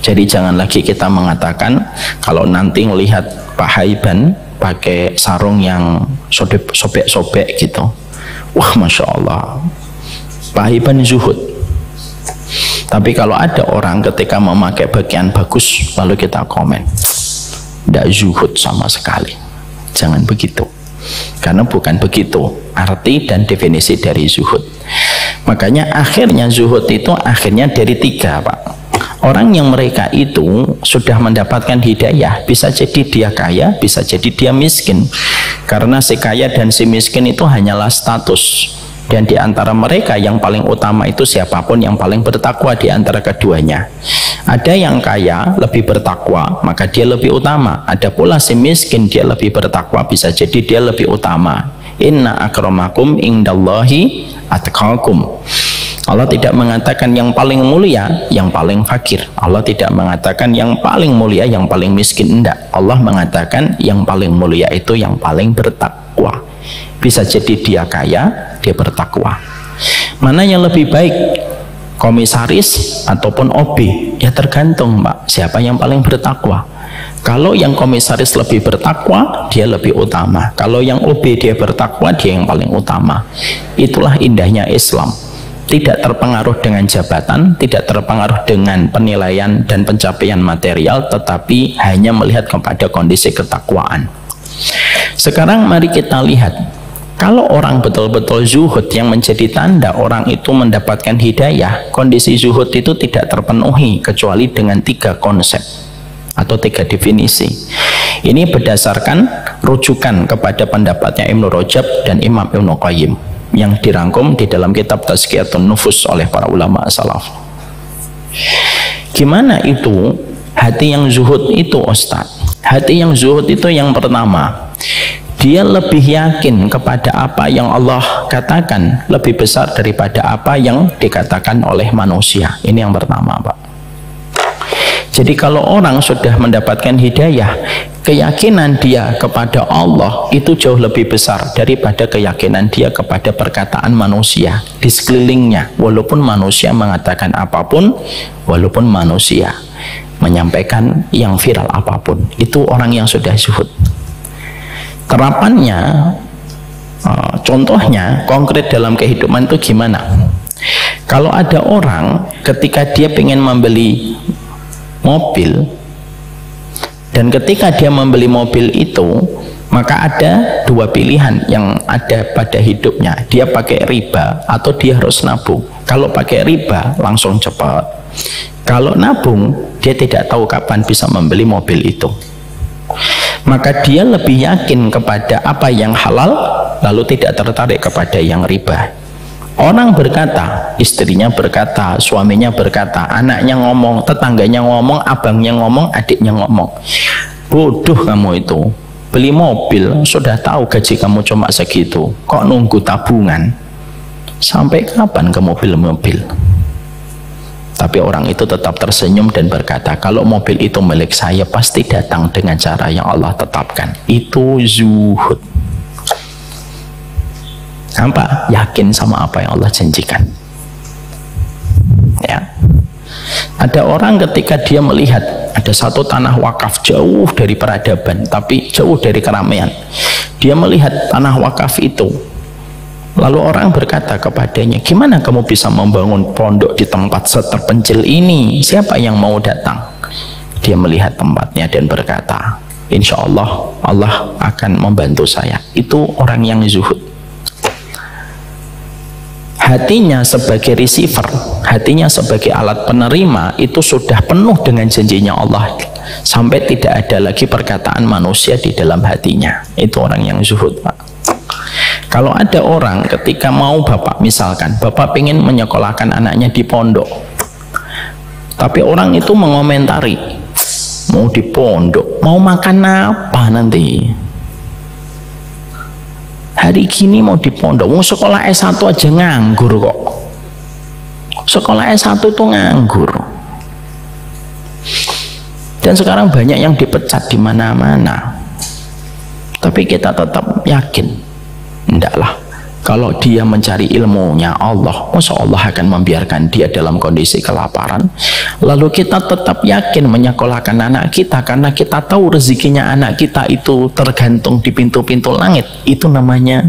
Jadi jangan lagi kita mengatakan kalau nanti melihat Pak Haiban pakai sarung yang sobek-sobek gitu, wah Masya Allah, Pak Haiban zuhud. Tapi kalau ada orang ketika memakai bagian bagus lalu kita komen, tidak zuhud sama sekali. Jangan begitu, karena bukan begitu arti dan definisi dari zuhud. Makanya akhirnya zuhud itu akhirnya dari tiga, Pak. Orang yang mereka itu sudah mendapatkan hidayah, bisa jadi dia kaya, bisa jadi dia miskin. Karena si kaya dan si miskin itu hanyalah status. Dan di antara mereka yang paling utama itu siapapun yang paling bertakwa di antara keduanya. Ada yang kaya lebih bertakwa, maka dia lebih utama. Ada pula si miskin, dia lebih bertakwa, bisa jadi dia lebih utama. Inna akramakum indallahi atqakum. Allah tidak mengatakan yang paling mulia yang paling fakir. Allah tidak mengatakan yang paling mulia yang paling miskin. Tidak. Allah mengatakan yang paling mulia itu yang paling bertakwa. Bisa jadi dia kaya, dia bertakwa. Mana yang lebih baik, komisaris ataupun OB? Ya tergantung Mbak, siapa yang paling bertakwa. Kalau yang komisaris lebih bertakwa, dia lebih utama. Kalau yang OB dia bertakwa, dia yang paling utama. Itulah indahnya Islam. Tidak terpengaruh dengan jabatan, tidak terpengaruh dengan penilaian dan pencapaian material, tetapi hanya melihat kepada kondisi ketakwaan. Sekarang mari kita lihat, kalau orang betul-betul zuhud yang menjadi tanda orang itu mendapatkan hidayah, kondisi zuhud itu tidak terpenuhi kecuali dengan tiga konsep atau tiga definisi. Ini berdasarkan rujukan kepada pendapatnya Ibnu Rajab dan Imam Ibnu Qayyim yang dirangkum di dalam kitab Tazkiyatun Nufus oleh para ulama salaf. Gimana itu hati yang zuhud itu, Ustaz? Hati yang zuhud itu yang pertama, dia lebih yakin kepada apa yang Allah katakan lebih besar daripada apa yang dikatakan oleh manusia. Ini yang pertama, Pak. Jadi kalau orang sudah mendapatkan hidayah, keyakinan dia kepada Allah itu jauh lebih besar daripada keyakinan dia kepada perkataan manusia di sekelilingnya. Walaupun manusia mengatakan apapun, walaupun manusia menyampaikan yang viral apapun. Itu orang yang sudah zuhud. Terapannya, contohnya konkret dalam kehidupan itu gimana? Kalau ada orang ketika dia ingin membeli mobil, dan ketika dia membeli mobil itu, maka ada dua pilihan yang ada pada hidupnya. Dia pakai riba atau dia harus nabung. Kalau pakai riba langsung cepat. Kalau nabung, dia tidak tahu kapan bisa membeli mobil itu. Maka dia lebih yakin kepada apa yang halal, lalu tidak tertarik kepada yang riba. Orang berkata, istrinya berkata, suaminya berkata, anaknya ngomong, tetangganya ngomong, abangnya ngomong, adiknya ngomong, bodoh kamu itu, beli mobil sudah tahu gaji kamu cuma segitu, kok nunggu tabungan? Sampai kapan kamu beli mobil? Tapi orang itu tetap tersenyum dan berkata, kalau mobil itu milik saya pasti datang dengan cara yang Allah tetapkan. Itu zuhud. Nampak? Yakin sama apa yang Allah janjikan. Ya. Ada orang ketika dia melihat ada satu tanah wakaf jauh dari peradaban, tapi jauh dari keramaian. Dia melihat tanah wakaf itu. Lalu orang berkata kepadanya, gimana kamu bisa membangun pondok di tempat seterpencil ini? Siapa yang mau datang? Dia melihat tempatnya dan berkata, insya Allah, Allah akan membantu saya. Itu orang yang zuhud. Hatinya sebagai receiver, hatinya sebagai alat penerima, itu sudah penuh dengan janjinya Allah, sampai tidak ada lagi perkataan manusia di dalam hatinya. Itu orang yang zuhud, Pak. Kalau ada orang ketika mau bapak, misalkan bapak ingin menyekolahkan anaknya di pondok, tapi orang itu mengomentari, mau di pondok, mau makan apa nanti? Hari gini mau di pondok, mau sekolah S1 aja nganggur kok. Sekolah S1 tuh nganggur. Dan sekarang banyak yang dipecat di mana-mana. Tapi kita tetap yakin, ndaklah, kalau dia mencari ilmunya Allah, masa Allah akan membiarkan dia dalam kondisi kelaparan? Lalu kita tetap yakin menyekolahkan anak kita, karena kita tahu rezekinya anak kita itu tergantung di pintu-pintu langit. Itu namanya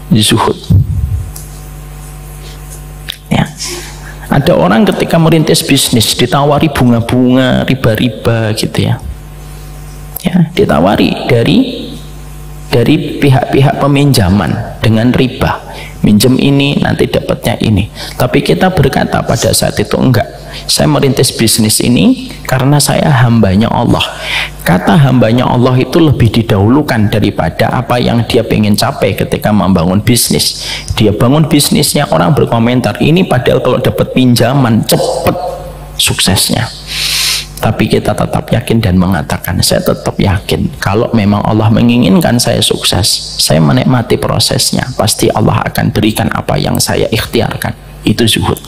zuhud. Ya. Ada orang ketika merintis bisnis ditawari bunga-bunga, riba-riba gitu ya. Ya, ditawari dari pihak-pihak peminjaman dengan riba, minjem ini nanti dapatnya ini. Tapi kita berkata pada saat itu, enggak, saya merintis bisnis ini karena saya hambanya Allah. Kata hambanya Allah itu lebih didahulukan daripada apa yang dia pengen capai ketika membangun bisnis. Dia bangun bisnisnya, orang berkomentar, ini padahal kalau dapat pinjaman cepet suksesnya. Tapi kita tetap yakin dan mengatakan, saya tetap yakin kalau memang Allah menginginkan saya sukses, saya menikmati prosesnya, pasti Allah akan berikan apa yang saya ikhtiarkan. Itu zuhud.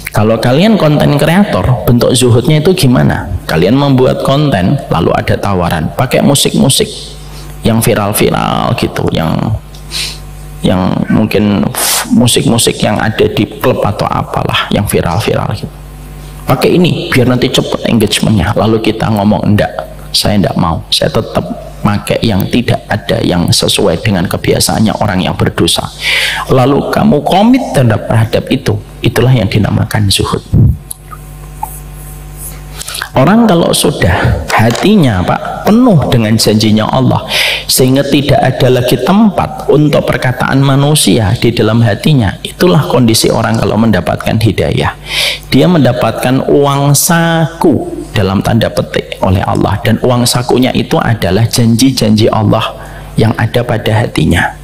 Kalau kalian konten kreator, bentuk zuhudnya itu gimana? Kalian membuat konten, lalu ada tawaran, pakai musik-musik yang viral-viral gitu, yang mungkin musik-musik yang ada di klub atau apalah, yang viral-viral gitu. Pakai ini biar nanti cepat engagementnya. Lalu kita ngomong, enggak, saya enggak mau, saya tetap pakai yang tidak ada, yang sesuai dengan kebiasaannya orang yang berdosa. Lalu kamu komit terhadap itu, itulah yang dinamakan zuhud. Orang kalau sudah hatinya Pak penuh dengan janjinya Allah, sehingga tidak ada lagi tempat untuk perkataan manusia di dalam hatinya, itulah kondisi orang kalau mendapatkan hidayah. Dia mendapatkan uang saku dalam tanda petik oleh Allah, dan uang sakunya itu adalah janji-janji Allah yang ada pada hatinya.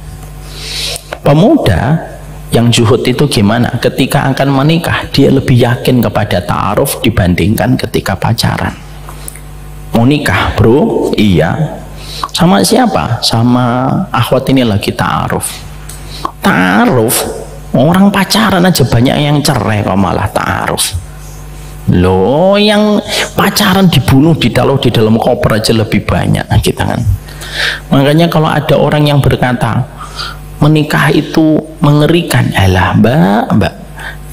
Pemuda yang zuhud itu gimana? Ketika akan menikah, dia lebih yakin kepada ta'aruf dibandingkan ketika pacaran. Mau nikah bro? Iya. Sama siapa? Sama akhwat ini lagi ta'aruf. Ta'aruf, orang pacaran aja banyak yang cerai kok malah ta'aruf. Loh, yang pacaran dibunuh, ditaruh di dalam koper aja lebih banyak kita kan. Makanya kalau ada orang yang berkata menikah itu mengerikan, alah mbak,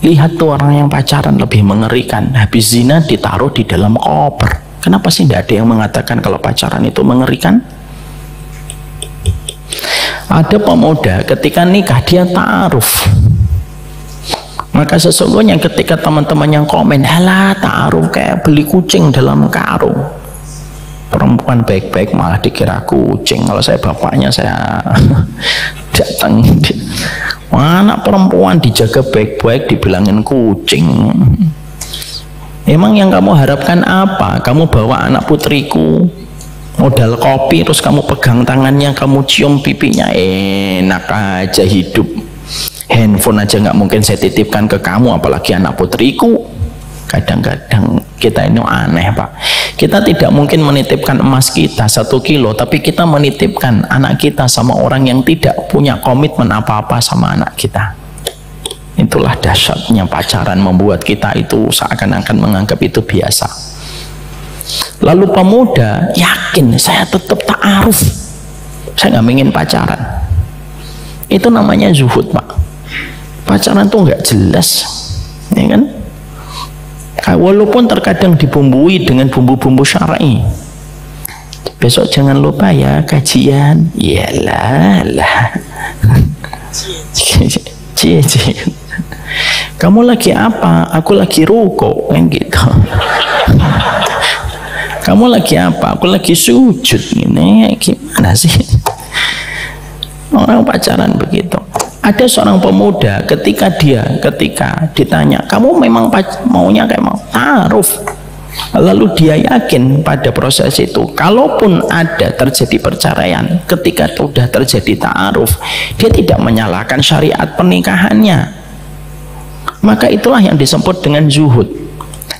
Lihat tuh orang yang pacaran lebih mengerikan. Habis zina ditaruh di dalam koper. Kenapa sih tidak ada yang mengatakan kalau pacaran itu mengerikan? Ada pemuda ketika nikah dia ta'aruf. Maka sesungguhnya ketika teman-teman yang komen, halah ta'aruf kayak beli kucing dalam karung. Perempuan baik-baik malah dikira kucing. Kalau saya bapaknya saya datang. Anak perempuan dijaga baik-baik dibilangin kucing. Emang yang kamu harapkan apa? Kamu bawa anak putriku modal kopi terus kamu pegang tangannya, kamu cium pipinya, enak aja hidup. Handphone aja nggak mungkin saya titipkan ke kamu, apalagi anak putriku. Kadang-kadang kita ini aneh, Pak. Kita tidak mungkin menitipkan emas kita 1 kilo, tapi kita menitipkan anak kita sama orang yang tidak punya komitmen apa-apa sama anak kita. Itulah dahsyatnya pacaran, membuat kita itu seakan-akan menganggap itu biasa. Lalu pemuda yakin, saya tetap ta'aruf, saya nggak ingin pacaran. Itu namanya zuhud, Pak. Pacaran tuh nggak jelas, ya kan? Walaupun terkadang dibumbui dengan bumbu-bumbu syar'i. Besok jangan lupa ya kajian. Iyalah lah. Cie. Kamu lagi apa? Aku lagi ruko, kan gitu. Kamu lagi apa? Aku lagi sujud. Ini gimana sih? Orang pacaran begitu. Ada seorang pemuda ketika ditanya, kamu memang maunya kayak mau ta'aruf, lalu dia yakin pada proses itu, kalaupun ada terjadi perceraian, ketika sudah terjadi ta'aruf, dia tidak menyalahkan syariat pernikahannya. Maka itulah yang disebut dengan zuhud.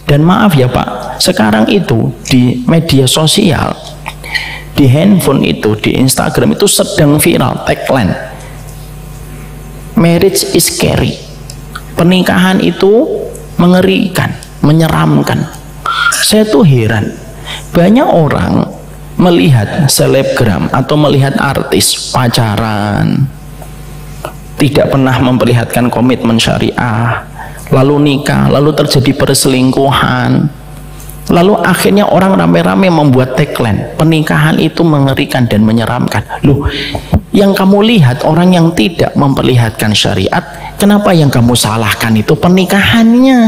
Dan maaf ya Pak, sekarang itu di media sosial, di handphone itu, di Instagram itu sedang viral tagline, marriage is scary. Pernikahan itu mengerikan, menyeramkan. Saya tuh heran, banyak orang melihat selebgram atau melihat artis pacaran, tidak pernah memperlihatkan komitmen syariah, lalu nikah, lalu terjadi perselingkuhan, lalu akhirnya orang rame-rame membuat tagline, pernikahan itu mengerikan dan menyeramkan. Loh, yang kamu lihat orang yang tidak memperlihatkan syariat, kenapa yang kamu salahkan itu pernikahannya?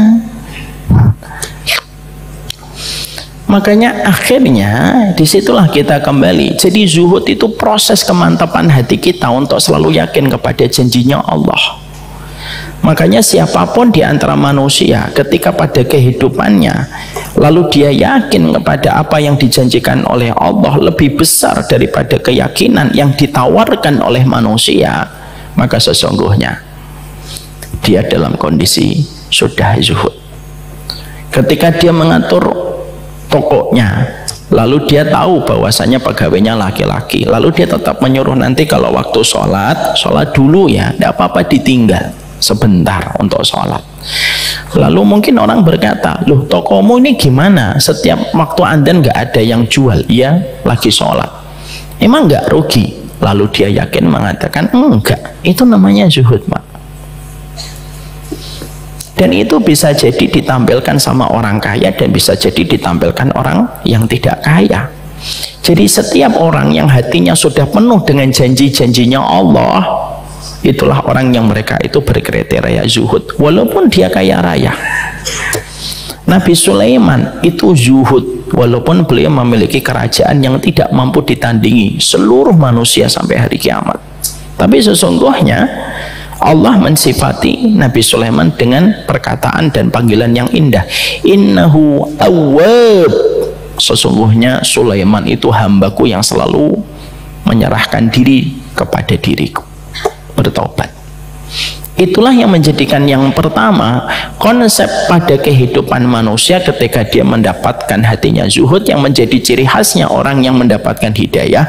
Makanya akhirnya disitulah kita kembali. Jadi zuhud itu proses kemantapan hati kita untuk selalu yakin kepada janjinya Allah. Makanya siapapun di antara manusia ketika pada kehidupannya lalu dia yakin kepada apa yang dijanjikan oleh Allah lebih besar daripada keyakinan yang ditawarkan oleh manusia, maka sesungguhnya dia dalam kondisi sudah zuhud. Ketika dia mengatur tokonya, lalu dia tahu bahwasanya pegawainya laki-laki, lalu dia tetap menyuruh nanti kalau waktu sholat dulu ya, tidak apa-apa ditinggal sebentar untuk sholat. Lalu mungkin orang berkata, loh tokomu ini gimana, setiap waktu adzan nggak ada yang jual? Iya, lagi sholat. Emang nggak rugi? Lalu dia yakin mengatakan enggak. Itu namanya zuhud, Pak. Dan itu bisa jadi ditampilkan sama orang kaya dan bisa jadi ditampilkan orang yang tidak kaya. Jadi setiap orang yang hatinya sudah penuh dengan janji-janjinya Allah, itulah orang yang mereka itu berkriteria zuhud, walaupun dia kaya raya. Nabi Sulaiman itu zuhud, walaupun beliau memiliki kerajaan yang tidak mampu ditandingi seluruh manusia sampai hari kiamat. Tapi sesungguhnya Allah mensifati Nabi Sulaiman dengan perkataan dan panggilan yang indah, innahu awwab. Sesungguhnya Sulaiman itu hambaku yang selalu menyerahkan diri kepada diriku, bertobat. Itulah yang menjadikan yang pertama konsep pada kehidupan manusia ketika dia mendapatkan hatinya zuhud, yang menjadi ciri khasnya orang yang mendapatkan hidayah,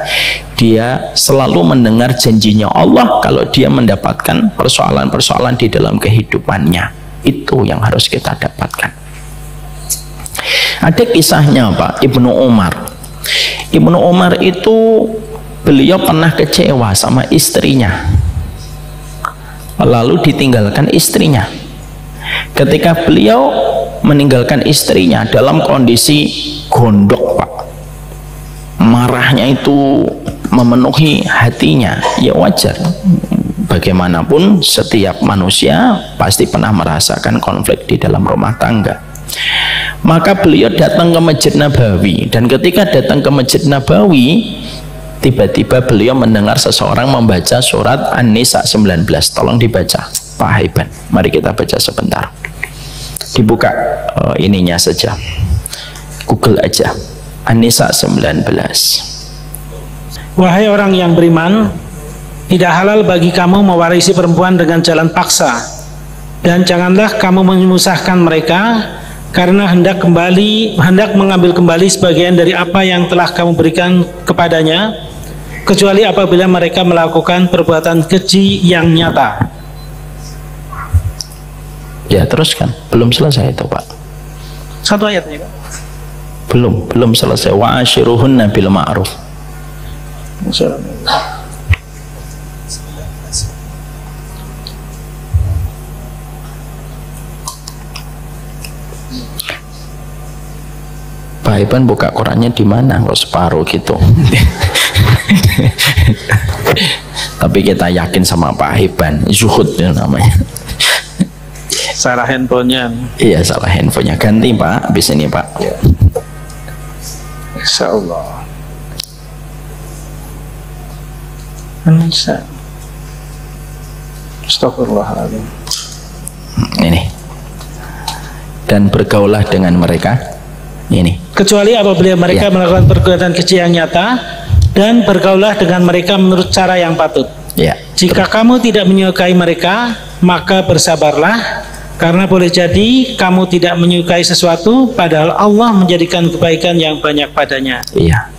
dia selalu mendengar janjinya Allah kalau dia mendapatkan persoalan-persoalan di dalam kehidupannya. Itu yang harus kita dapatkan. Ada kisahnya Pak, Ibnu Umar. Ibnu Umar itu beliau pernah kecewa sama istrinya, lalu ditinggalkan istrinya. ketika beliau meninggalkan istrinya dalam kondisi gondok, Pak, marahnya itu memenuhi hatinya, ya wajar. Bagaimanapun setiap manusia pasti pernah merasakan konflik di dalam rumah tangga. Maka beliau datang ke Masjid Nabawi, dan ketika datang ke Masjid Nabawi, tiba-tiba beliau mendengar seseorang membaca surat An-Nisa 19. Tolong dibaca, Pak Haiban. Mari kita baca sebentar. Dibuka ininya saja, Google aja, An-Nisa 19. Wahai orang yang beriman, tidak halal bagi kamu mewarisi perempuan dengan jalan paksa, dan janganlah kamu menyusahkan mereka, karena hendak mengambil kembali sebagian dari apa yang telah kamu berikan kepadanya, kecuali apabila mereka melakukan perbuatan keji yang nyata. Ya, teruskan. Belum selesai itu, Pak. Satu ayatnya, Pak. Belum selesai. Wa ashiruhunna bil ma'ruf. Pak Iban buka Qurannya di mana? Kok separuh gitu? Tapi kita yakin sama Pak Iban, zuhud itu namanya. Salah handphonenya. Iya, salah handphonenya. Ganti, Pak. Habis ini, Pak. Ya. Insya Allah. Astagfirullahaladzim. Ini. Dan bergaulah dengan mereka. Ini. Kecuali apabila mereka melakukan perbuatan keji yang nyata, dan bergaulah dengan mereka menurut cara yang patut. Ya. Jika kamu tidak menyukai mereka, maka bersabarlah, karena boleh jadi kamu tidak menyukai sesuatu, padahal Allah menjadikan kebaikan yang banyak padanya. Iya.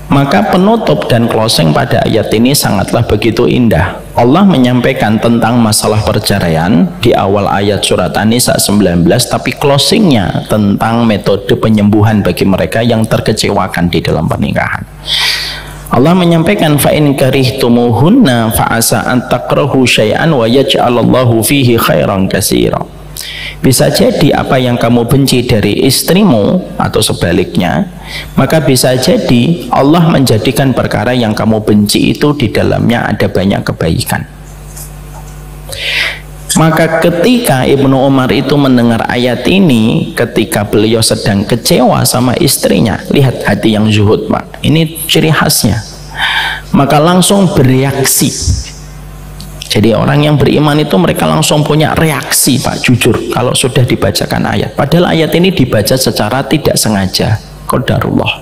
Maka penutup dan closing pada ayat ini sangatlah begitu indah. Allah menyampaikan tentang masalah perceraian di awal ayat surat An-Nisa 19, tapi closingnya tentang metode penyembuhan bagi mereka yang terkecewakan di dalam pernikahan. Allah menyampaikan fa in karihtumuhunna fa asa an takrahu syai'an wa yaj'alallahu fihi khairan katsira. Bisa jadi apa yang kamu benci dari istrimu atau sebaliknya, maka bisa jadi Allah menjadikan perkara yang kamu benci itu di dalamnya ada banyak kebaikan. Maka ketika Ibnu Umar itu mendengar ayat ini, ketika beliau sedang kecewa sama istrinya, lihat hati yang zuhud, Pak, ini ciri khasnya, maka langsung bereaksi. Jadi orang yang beriman itu mereka langsung punya reaksi, Pak, jujur kalau sudah dibacakan ayat, padahal ayat ini dibaca secara tidak sengaja, qadarullah.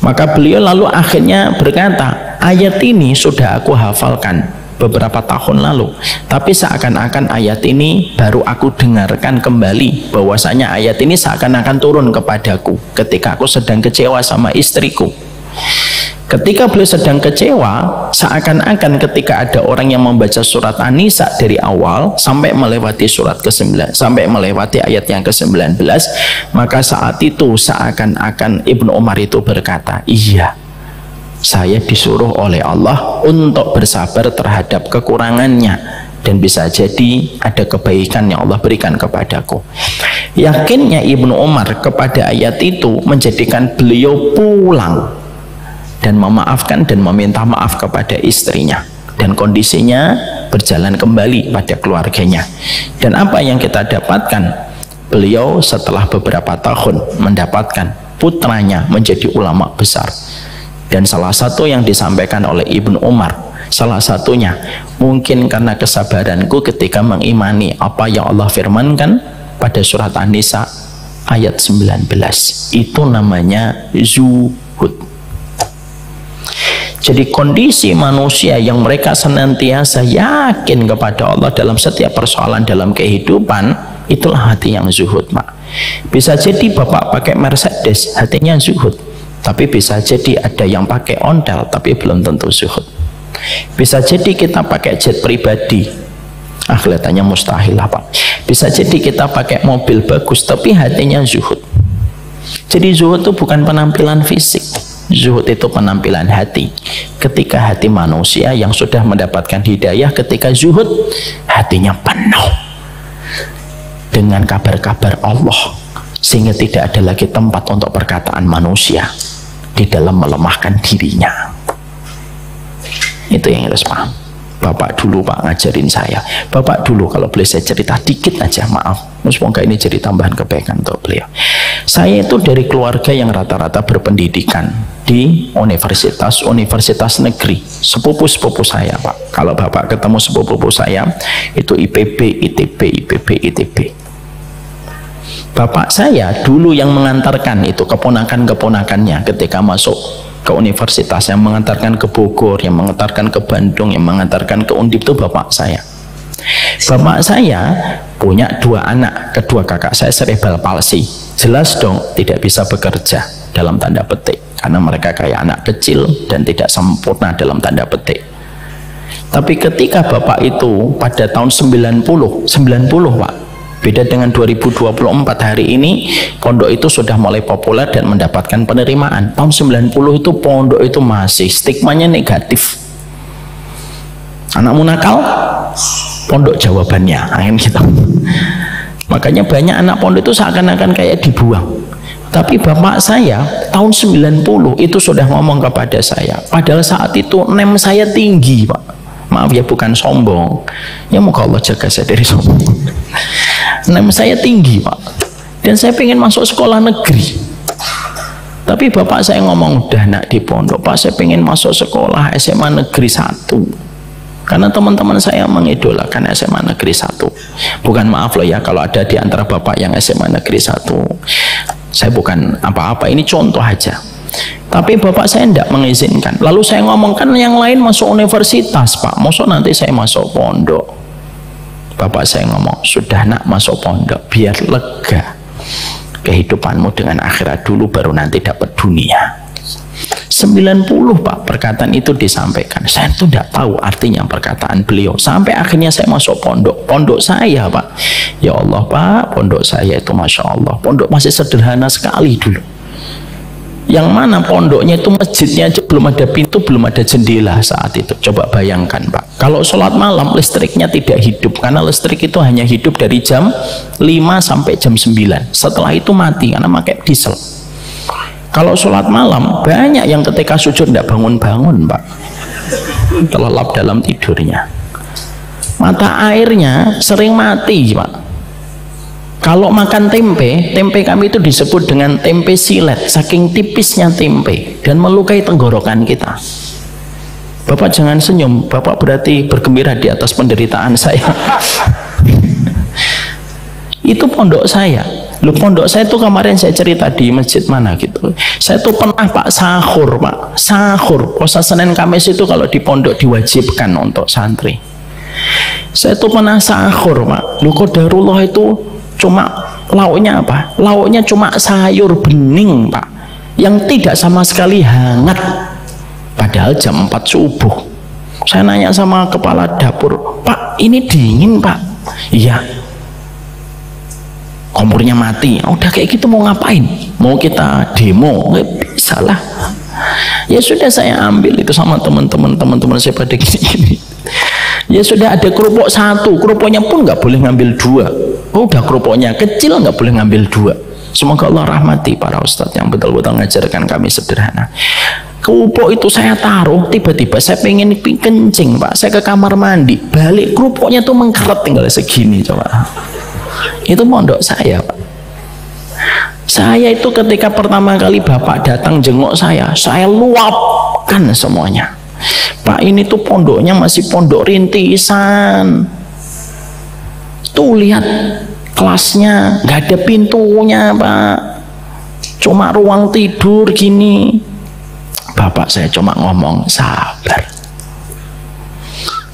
Maka beliau lalu akhirnya berkata, ayat ini sudah aku hafalkan beberapa tahun lalu, tapi seakan-akan ayat ini baru aku dengarkan kembali, bahwasanya ayat ini seakan-akan turun kepadaku ketika aku sedang kecewa sama istriku. Ketika beliau sedang kecewa, seakan-akan ketika ada orang yang membaca surat An-Nisa dari awal sampai melewati surat ke-9, sampai melewati ayat yang ke-19, maka saat itu seakan-akan Ibnu Umar itu berkata, iya, saya disuruh oleh Allah untuk bersabar terhadap kekurangannya, dan bisa jadi ada kebaikan yang Allah berikan kepadaku. Yakinnya Ibnu Umar kepada ayat itu menjadikan beliau pulang dan memaafkan dan meminta maaf kepada istrinya, dan kondisinya berjalan kembali pada keluarganya. Dan apa yang kita dapatkan? Beliau setelah beberapa tahun mendapatkan putranya menjadi ulama besar. Dan salah satu yang disampaikan oleh Ibnu Umar, salah satunya, mungkin karena kesabaranku ketika mengimani apa yang Allah firmankan pada surat An-Nisa ayat 19, itu namanya zuhud. Jadi kondisi manusia yang mereka senantiasa yakin kepada Allah dalam setiap persoalan dalam kehidupan, itulah hati yang zuhud, Pak. Bisa jadi Bapak pakai Mercedes, hatinya zuhud. Tapi bisa jadi ada yang pakai ontel, tapi belum tentu zuhud. Bisa jadi kita pakai jet pribadi, kelihatannya mustahil lah, Pak. Bisa jadi kita pakai mobil bagus, tapi hatinya zuhud. Jadi zuhud itu bukan penampilan fisik, zuhud itu penampilan hati. Ketika hati manusia yang sudah mendapatkan hidayah, ketika zuhud, hatinya penuh. dengan kabar-kabar Allah, sehingga tidak ada lagi tempat untuk perkataan manusia di dalam melemahkan dirinya. Itu yang harus paham. Bapak dulu Pak ngajarin saya. Bapak dulu, kalau boleh saya cerita dikit aja, maaf, semoga ini jadi tambahan kebaikan untuk beliau. Saya itu dari keluarga yang rata-rata berpendidikan di universitas negeri. Sepupu-sepupu saya Pak, kalau Bapak ketemu sepupu saya itu IPB, ITB, IPB, ITB. Bapak saya dulu yang mengantarkan itu keponakan-keponakannya ketika masuk ke universitas, yang mengantarkan ke Bogor, yang mengantarkan ke Bandung, yang mengantarkan ke Undip itu bapak saya. Bapak saya punya 2 anak, kedua kakak saya cerebral palsy. Jelas dong tidak bisa bekerja dalam tanda petik, karena mereka kayak anak kecil dan tidak sempurna dalam tanda petik. Tapi ketika bapak itu pada tahun 90 Pak, beda dengan 2024 hari ini, pondok itu sudah mulai populer dan mendapatkan penerimaan. Tahun 90 itu pondok itu masih stigmanya negatif. Anakmu nakal, pondok jawabannya, gitu. Makanya banyak anak pondok itu seakan-akan kayak dibuang. Tapi bapak saya tahun 90 itu sudah ngomong kepada saya, padahal saat itu nem saya tinggi Pak. Maaf ya, bukan sombong ya, moga Allah jaga saya dari sombong. Nem saya tinggi Pak, dan saya pengen masuk sekolah negeri. Tapi bapak saya ngomong, udah nak di pondok Pak, saya pengen masuk sekolah SMA negeri 1, karena teman-teman saya mengidolakan SMA negeri 1. Bukan, maaf loh ya kalau ada di antara bapak yang SMA negeri 1, saya bukan apa-apa, ini contoh aja. Tapi bapak saya tidak mengizinkan. Lalu saya ngomongkan yang lain masuk universitas Pak, maksud nanti saya masuk pondok. Bapak saya ngomong, sudah nak masuk pondok biar lega kehidupanmu dengan akhirat dulu, baru nanti dapat dunia. 90 Pak perkataan itu disampaikan. Saya tuh tidak tahu artinya perkataan beliau, sampai akhirnya saya masuk pondok. Pondok saya Pak, ya Allah Pak, pondok saya itu Masya Allah, pondok masih sederhana sekali dulu. Yang mana pondoknya itu masjidnya aja belum ada pintu, belum ada jendela saat itu. Coba bayangkan Pak, kalau sholat malam listriknya tidak hidup, karena listrik itu hanya hidup dari jam 5 sampai jam 9, setelah itu mati karena pakai diesel. Kalau sholat malam banyak yang ketika sujud tidak bangun-bangun Pak, terlelap dalam tidurnya. Mata airnya sering mati Pak. Kalau makan tempe, tempe kami itu disebut dengan tempe silet, saking tipisnya tempe dan melukai tenggorokan kita. Bapak jangan senyum, Bapak berarti bergembira di atas penderitaan saya. Itu pondok saya. Loh, pondok saya itu kemarin saya cerita di masjid mana gitu. Saya tuh pernah Pak sahur Pak, sahur. Puasa Senin Kamis itu kalau di pondok diwajibkan untuk santri. Saya tuh pernah sahur Pak. Loh, qadarullah itu cuma lauknya apa? Lauknya cuma sayur bening Pak, yang tidak sama sekali hangat. Padahal jam 4 subuh. Saya nanya sama kepala dapur, Pak ini dingin Pak. Iya. Kompornya mati. Udah kayak gitu mau ngapain? Mau kita demo? Nggak bisa lah. Ya sudah, saya ambil itu sama teman-teman saya pada gini-gini. Ya sudah, ada kerupuk 1, kerupuknya pun nggak boleh ngambil 2. Udah kerupuknya kecil nggak boleh ngambil 2. Semoga Allah rahmati para ustadz yang betul-betul mengajarkan kami sederhana. Kerupuk itu saya taruh, tiba-tiba saya pengen kencing Pak, saya ke kamar mandi, balik kerupuknya tuh mengkeret tinggal segini. Coba, itu pondok saya Pak. Saya itu ketika pertama kali Bapak datang jenguk saya luapkan semuanya. Pak ini tuh pondoknya masih pondok rintisan. Tuh lihat kelasnya nggak ada pintunya Pak, cuma ruang tidur gini. Bapak saya cuma ngomong sabar.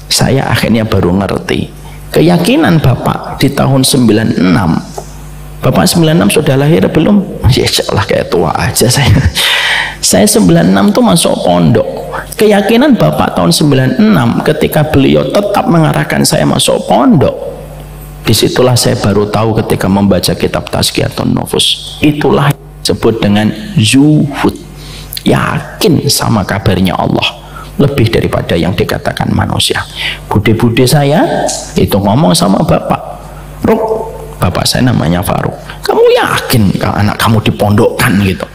Saya akhirnya baru ngerti keyakinan Bapak di tahun 96. Bapak 96 sudah lahir belum? Ya Allah, kayak tua aja saya. Saya 96 tuh masuk pondok. Keyakinan Bapak tahun 96 ketika beliau tetap mengarahkan saya masuk pondok. Disitulah saya baru tahu ketika membaca kitab Tazkiyatun Nufus. Itulah disebut dengan zuhud. Yakin sama kabarnya Allah lebih daripada yang dikatakan manusia. Bude-bude saya itu ngomong sama Bapak, Ruk, bapak saya namanya Faruk. Kamu yakin kalau anak kamu dipondokkan gitu?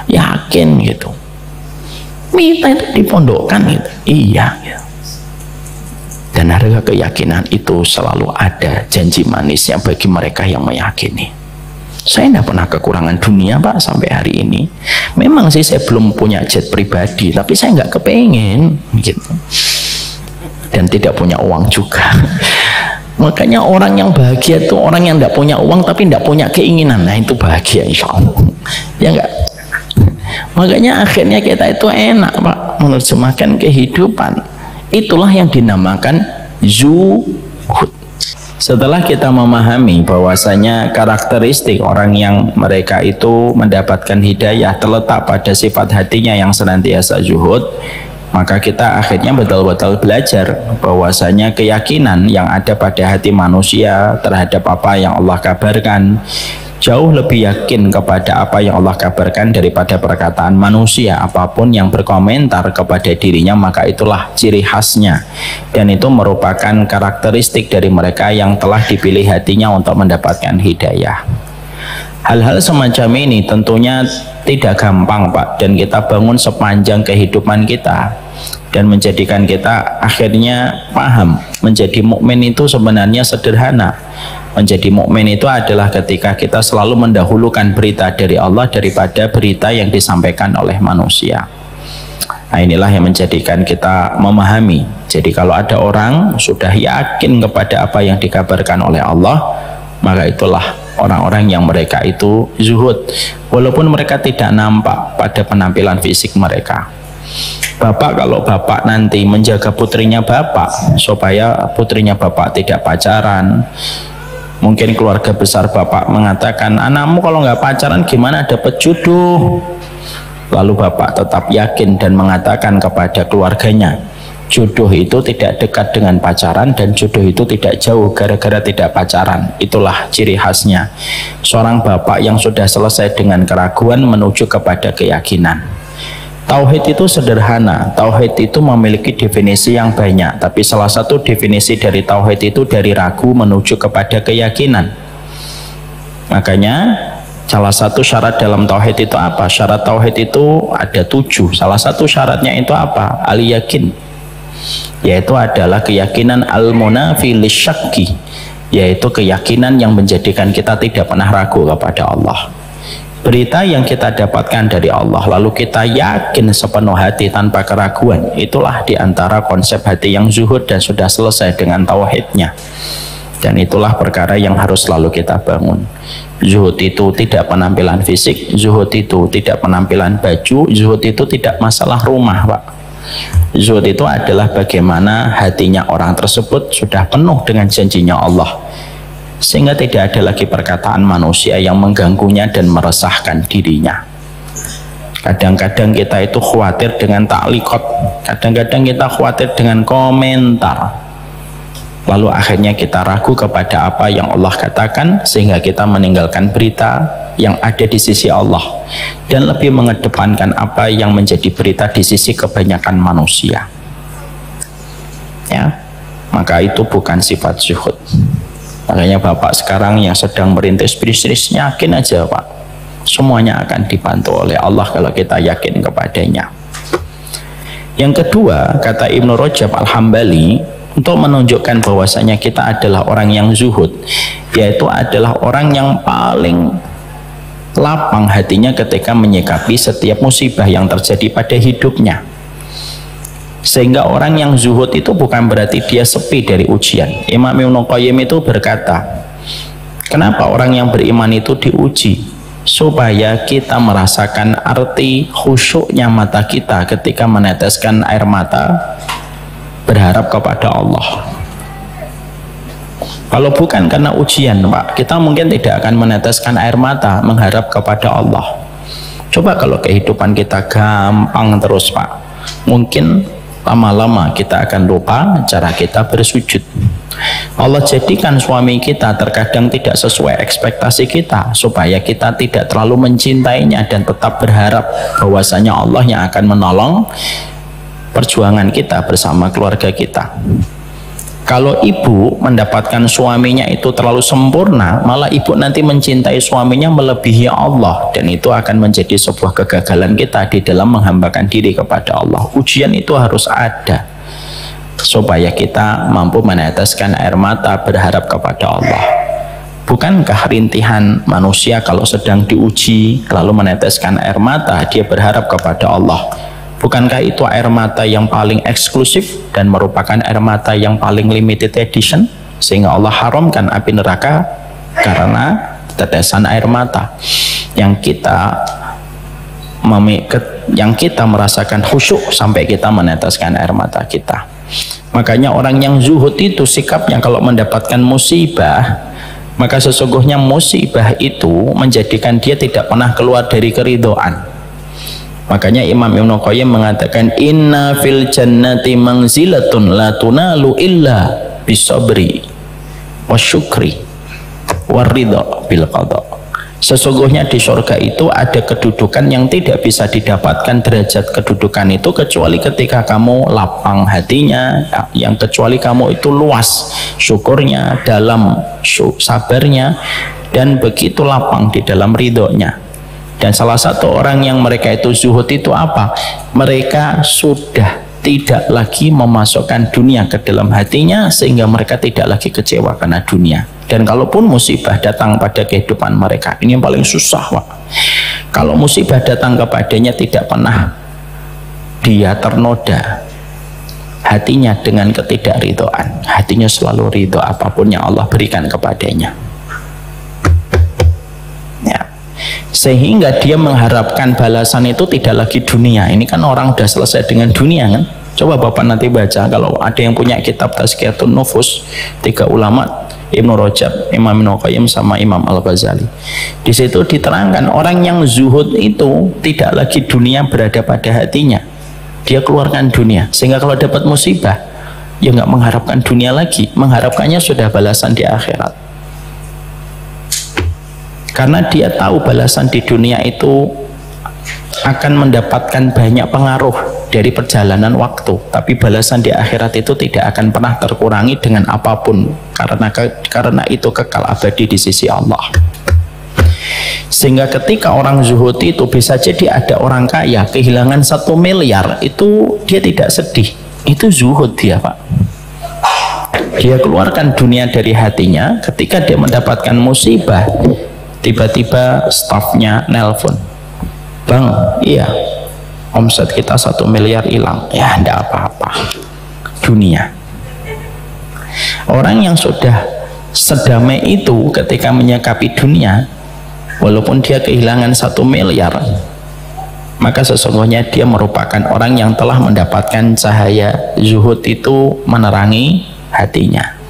Yakin gitu. Minta itu dipondokkan gitu. Iya gitu. Dan harga keyakinan itu selalu ada janji manisnya bagi mereka yang meyakini. Saya tidak pernah kekurangan dunia Pak sampai hari ini. Memang sih saya belum punya jet pribadi, tapi saya nggak kepengen gitu. Dan tidak punya uang juga. Makanya orang yang bahagia itu orang yang tidak punya uang tapi tidak punya keinginan. Nah itu bahagia insya Allah. Ya enggak? Makanya akhirnya kita itu enak Pak menerjemahkan kehidupan. Itulah yang dinamakan zuhud. Setelah kita memahami bahwasanya karakteristik orang yang mereka itu mendapatkan hidayah terletak pada sifat hatinya yang senantiasa zuhud, maka kita akhirnya betul-betul belajar bahwasanya keyakinan yang ada pada hati manusia terhadap apa yang Allah kabarkan jauh lebih yakin kepada apa yang Allah kabarkan daripada perkataan manusia. Apapun yang berkomentar kepada dirinya maka itulah ciri khasnya, dan itu merupakan karakteristik dari mereka yang telah dipilih hatinya untuk mendapatkan hidayah. Hal-hal semacam ini tentunya tidak gampang Pak, dan kita bangun sepanjang kehidupan kita dan menjadikan kita akhirnya paham menjadi mukmin itu sebenarnya sederhana. Menjadi mukmin itu adalah ketika kita selalu mendahulukan berita dari Allah daripada berita yang disampaikan oleh manusia. Nah inilah yang menjadikan kita memahami. Jadi kalau ada orang sudah yakin kepada apa yang dikabarkan oleh Allah, maka itulah orang-orang yang mereka itu zuhud, walaupun mereka tidak nampak pada penampilan fisik mereka. Bapak kalau bapak nanti menjaga putrinya bapak supaya putrinya bapak tidak pacaran, mungkin keluarga besar bapak mengatakan, anakmu kalau nggak pacaran gimana dapat jodoh? Lalu bapak tetap yakin dan mengatakan kepada keluarganya, jodoh itu tidak dekat dengan pacaran dan jodoh itu tidak jauh gara-gara tidak pacaran. Itulah ciri khasnya seorang bapak yang sudah selesai dengan keraguan menuju kepada keyakinan. Tauhid itu sederhana. Tauhid itu memiliki definisi yang banyak, tapi salah satu definisi dari tauhid itu dari ragu menuju kepada keyakinan. Makanya salah satu syarat dalam tauhid itu apa? Syarat tauhid itu ada 7. Salah satu syaratnya itu apa? Al-yakin, yaitu adalah keyakinan al-munafi lisyakki, yaitu keyakinan yang menjadikan kita tidak pernah ragu kepada Allah. Berita yang kita dapatkan dari Allah lalu kita yakin sepenuh hati tanpa keraguan, itulah diantara konsep hati yang zuhud dan sudah selesai dengan tauhidnya. Dan itulah perkara yang harus selalu kita bangun. Zuhud itu tidak penampilan fisik, zuhud itu tidak penampilan baju, zuhud itu tidak masalah rumah Pak. Zuhud itu adalah bagaimana hatinya orang tersebut sudah penuh dengan janjinya Allah, sehingga tidak ada lagi perkataan manusia yang mengganggunya dan meresahkan dirinya. Kadang-kadang kita itu khawatir dengan taklikot, kadang-kadang kita khawatir dengan komentar, lalu akhirnya kita ragu kepada apa yang Allah katakan, sehingga kita meninggalkan berita yang ada di sisi Allah dan lebih mengedepankan apa yang menjadi berita di sisi kebanyakan manusia. Ya, maka itu bukan sifat zuhud. Makanya bapak sekarang yang sedang merintis bisnis, yakin aja Pak, semuanya akan dibantu oleh Allah kalau kita yakin kepadanya. Yang kedua, kata Ibnu Rajab Al-Hambali, untuk menunjukkan bahwasanya kita adalah orang yang zuhud, yaitu adalah orang yang paling lapang hatinya ketika menyikapi setiap musibah yang terjadi pada hidupnya. Sehingga orang yang zuhud itu bukan berarti dia sepi dari ujian. Imam Ibnu Qayyim itu berkata, kenapa orang yang beriman itu diuji? Supaya kita merasakan arti khusyuknya mata kita ketika meneteskan air mata berharap kepada Allah. Kalau bukan karena ujian Pak, kita mungkin tidak akan meneteskan air mata mengharap kepada Allah. Coba kalau kehidupan kita gampang terus Pak, mungkin lama-lama kita akan lupa cara kita bersujud. Allah jadikan suami kita terkadang tidak sesuai ekspektasi kita, supaya kita tidak terlalu mencintainya dan tetap berharap bahwasanya Allah yang akan menolong perjuangan kita bersama keluarga kita. Kalau ibu mendapatkan suaminya itu terlalu sempurna, malah ibu nanti mencintai suaminya melebihi Allah, dan itu akan menjadi sebuah kegagalan kita di dalam menghambakan diri kepada Allah. Ujian itu harus ada supaya kita mampu meneteskan air mata berharap kepada Allah. Bukankah rintihan manusia kalau sedang diuji lalu meneteskan air mata, dia berharap kepada Allah? Bukankah itu air mata yang paling eksklusif dan merupakan air mata yang paling limited edition, sehingga Allah haramkan api neraka karena tetesan air mata yang kita merasakan khusyuk sampai kita meneteskan air mata kita. Makanya orang yang zuhud itu sikapnya kalau mendapatkan musibah, maka sesungguhnya musibah itu menjadikan dia tidak pernah keluar dari keridhaan. Makanya Imam Ibnu Qayyim mengatakan, inna fil jannati manzilatun la tunalu illa bisabri wasyukri waridha bil qada. Sesungguhnya di surga itu ada kedudukan yang tidak bisa didapatkan derajat kedudukan itu kecuali ketika kamu lapang hatinya, yang kecuali kamu itu luas syukurnya, dalam sabarnya, dan begitu lapang di dalam ridhonya. Dan salah satu orang yang mereka itu zuhud itu apa? Mereka sudah tidak lagi memasukkan dunia ke dalam hatinya, sehingga mereka tidak lagi kecewa karena dunia. Dan kalaupun musibah datang pada kehidupan mereka, ini yang paling susah, Pak. Kalau musibah datang kepadanya, tidak pernah dia ternoda hatinya dengan ketidakridhaan. Hatinya selalu ridho apapun yang Allah berikan kepadanya. Sehingga dia mengharapkan balasan itu tidak lagi dunia. Ini kan orang udah selesai dengan dunia kan. Coba Bapak nanti baca, kalau ada yang punya kitab Tazkiyatun Nufus, 3 ulama, Ibnu Rajab, Imam Ibnu Qayyim, sama Imam Al-Ghazali. Di situ diterangkan orang yang zuhud itu tidak lagi dunia berada pada hatinya. Dia keluarkan dunia, sehingga kalau dapat musibah, ya nggak mengharapkan dunia lagi, mengharapkannya sudah balasan di akhirat. Karena dia tahu balasan di dunia itu akan mendapatkan banyak pengaruh dari perjalanan waktu, tapi balasan di akhirat itu tidak akan pernah terkurangi dengan apapun, karena itu kekal abadi di sisi Allah. Sehingga ketika orang zuhud itu, bisa jadi ada orang kaya kehilangan 1 miliar, itu dia tidak sedih, itu zuhud dia, Pak. Dia keluarkan dunia dari hatinya. Ketika dia mendapatkan musibah, tiba-tiba stafnya nelpon, Bang, iya omset kita 1 miliar hilang. Ya enggak apa-apa, dunia. Orang yang sudah sedamai itu ketika menyikapi dunia, walaupun dia kehilangan 1 miliar, maka sesungguhnya dia merupakan orang yang telah mendapatkan cahaya zuhud itu menerangi hatinya.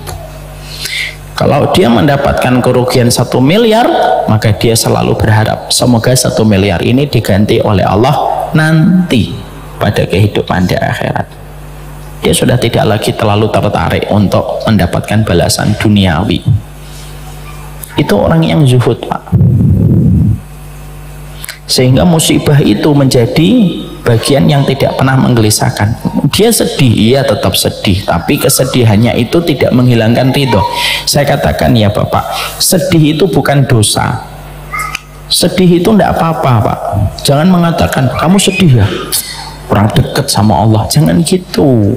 Kalau dia mendapatkan kerugian 1 miliar, maka dia selalu berharap semoga 1 miliar ini diganti oleh Allah nanti pada kehidupan di akhirat. Dia sudah tidak lagi terlalu tertarik untuk mendapatkan balasan duniawi. Itu orang yang zuhud, Pak. Sehingga musibah itu menjadi bagian yang tidak pernah menggelisahkan. Dia sedih, iya tetap sedih, tapi kesedihannya itu tidak menghilangkan ridho. Saya katakan ya Bapak, sedih itu bukan dosa. Sedih itu tidak apa-apa, Pak. Jangan mengatakan kamu sedih ya, kurang dekat sama Allah. Jangan gitu.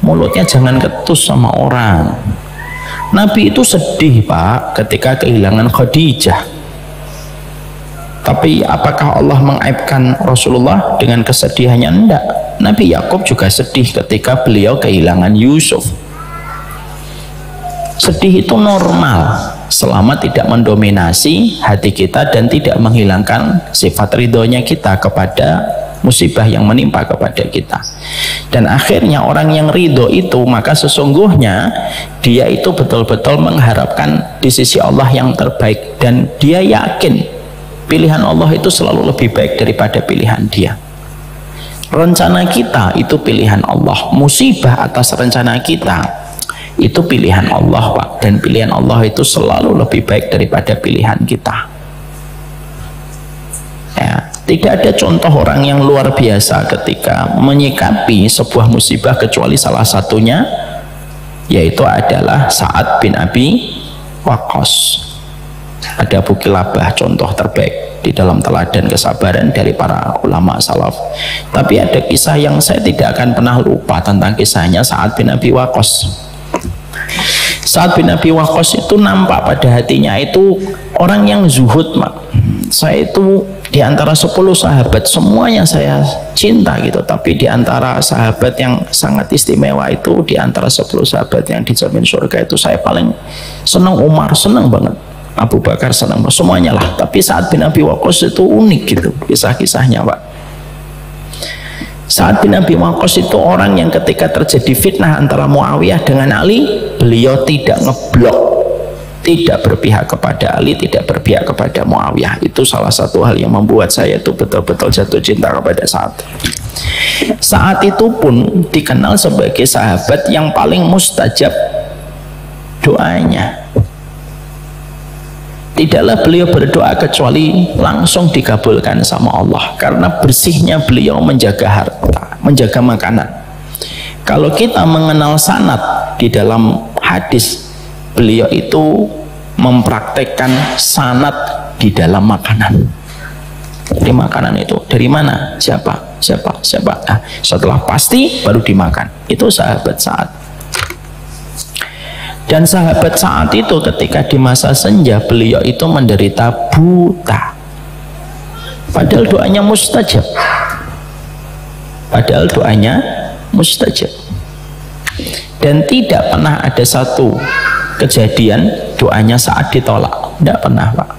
Mulutnya jangan ketus sama orang. Nabi itu sedih, Pak, ketika kehilangan Khadijah. Tapi apakah Allah mengaibkan Rasulullah dengan kesedihannya? Enggak. Nabi Yakub juga sedih ketika beliau kehilangan Yusuf. Sedih itu normal selama tidak mendominasi hati kita dan tidak menghilangkan sifat ridhonya kita kepada musibah yang menimpa kepada kita. Dan akhirnya orang yang ridho itu, maka sesungguhnya dia itu betul-betul mengharapkan di sisi Allah yang terbaik, dan dia yakin pilihan Allah itu selalu lebih baik daripada pilihan dia. Rencana kita itu pilihan Allah, musibah atas rencana kita itu pilihan Allah, Pak. Dan pilihan Allah itu selalu lebih baik daripada pilihan kita. Ya, tidak ada contoh orang yang luar biasa ketika menyikapi sebuah musibah kecuali salah satunya yaitu adalah Sa'ad bin Abi Waqqas. Ada Abu Kilabah, contoh terbaik di dalam teladan kesabaran dari para ulama salaf. Tapi ada kisah yang saya tidak akan pernah lupa tentang kisahnya Sa'ad bin Abi Waqqas. Sa'ad bin Abi Waqqas itu nampak pada hatinya itu orang yang zuhud, Mak. Saya itu di antara 10 sahabat semuanya saya cinta gitu, tapi di antara sahabat yang sangat istimewa itu, di antara 10 sahabat yang dijamin surga itu, saya paling senang Umar, senang banget, Abu Bakar senang, semuanya lah. Tapi Sa'ad bin Abi Waqqas itu unik gitu kisah-kisahnya, Pak. Sa'ad bin Abi Waqqas itu orang yang ketika terjadi fitnah antara Muawiyah dengan Ali, beliau tidak ngeblok, tidak berpihak kepada Ali, tidak berpihak kepada Muawiyah. Itu salah satu hal yang membuat saya itu betul-betul jatuh cinta kepada Sa'ad. Sa'ad itu pun dikenal sebagai sahabat yang paling mustajab doanya. Tidaklah beliau berdoa kecuali langsung dikabulkan sama Allah, karena bersihnya beliau menjaga harta, menjaga makanan. Kalau kita mengenal sanad di dalam hadis, beliau itu mempraktekkan sanad di dalam makanan. Jadi makanan itu dari mana, siapa. Nah, setelah pasti baru dimakan. Itu sahabat Sa'ad. Dan sahabat Sa'ad itu ketika di masa senja, beliau itu menderita buta, padahal doanya mustajab. Dan tidak pernah ada satu kejadian doanya Sa'ad ditolak, tidak pernah, Pak.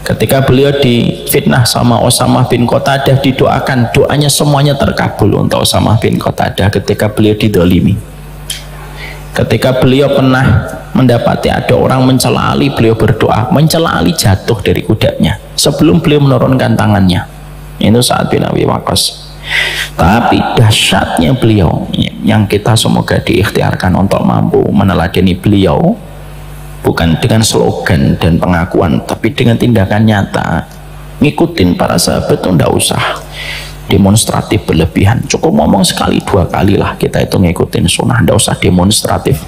Ketika beliau difitnah sama Usamah bin Qatadah, didoakan, doanya semuanya terkabul untuk Usamah bin Qatadah ketika beliau didolimi. Ketika beliau pernah mendapati ada orang mencela Ali, beliau berdoa, mencela Ali jatuh dari kudanya sebelum beliau menurunkan tangannya. Itu Sa'ad bin Abi Waqqas. Tapi dahsyatnya beliau, yang kita semoga diikhtiarkan untuk mampu meneladani beliau, bukan dengan slogan dan pengakuan, tapi dengan tindakan nyata. Ngikutin para sahabat itu tidak usah demonstratif berlebihan, cukup ngomong sekali 2 kali lah kita itu ngikutin sunnah, tidak usah demonstratif.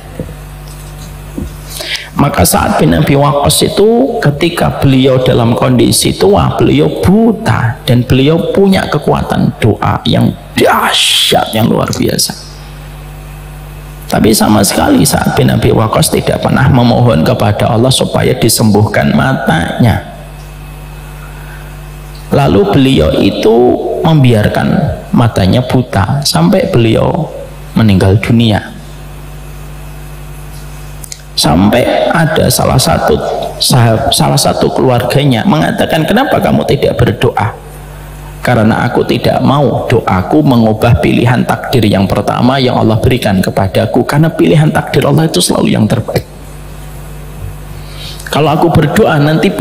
Maka Sa'ad bin Abi Waqqas itu ketika beliau dalam kondisi tua, beliau buta, dan beliau punya kekuatan doa yang dahsyat, yang luar biasa. Tapi sama sekali Sa'ad bin Abi Waqqas tidak pernah memohon kepada Allah supaya disembuhkan matanya. Lalu beliau itu membiarkan matanya buta sampai beliau meninggal dunia. Sampai ada salah satu keluarganya mengatakan, kenapa kamu tidak berdoa? Karena aku tidak mau doaku mengubah pilihan takdir yang pertama yang Allah berikan kepadaku, karena pilihan takdir Allah itu selalu yang terbaik. Kalau aku berdoa nanti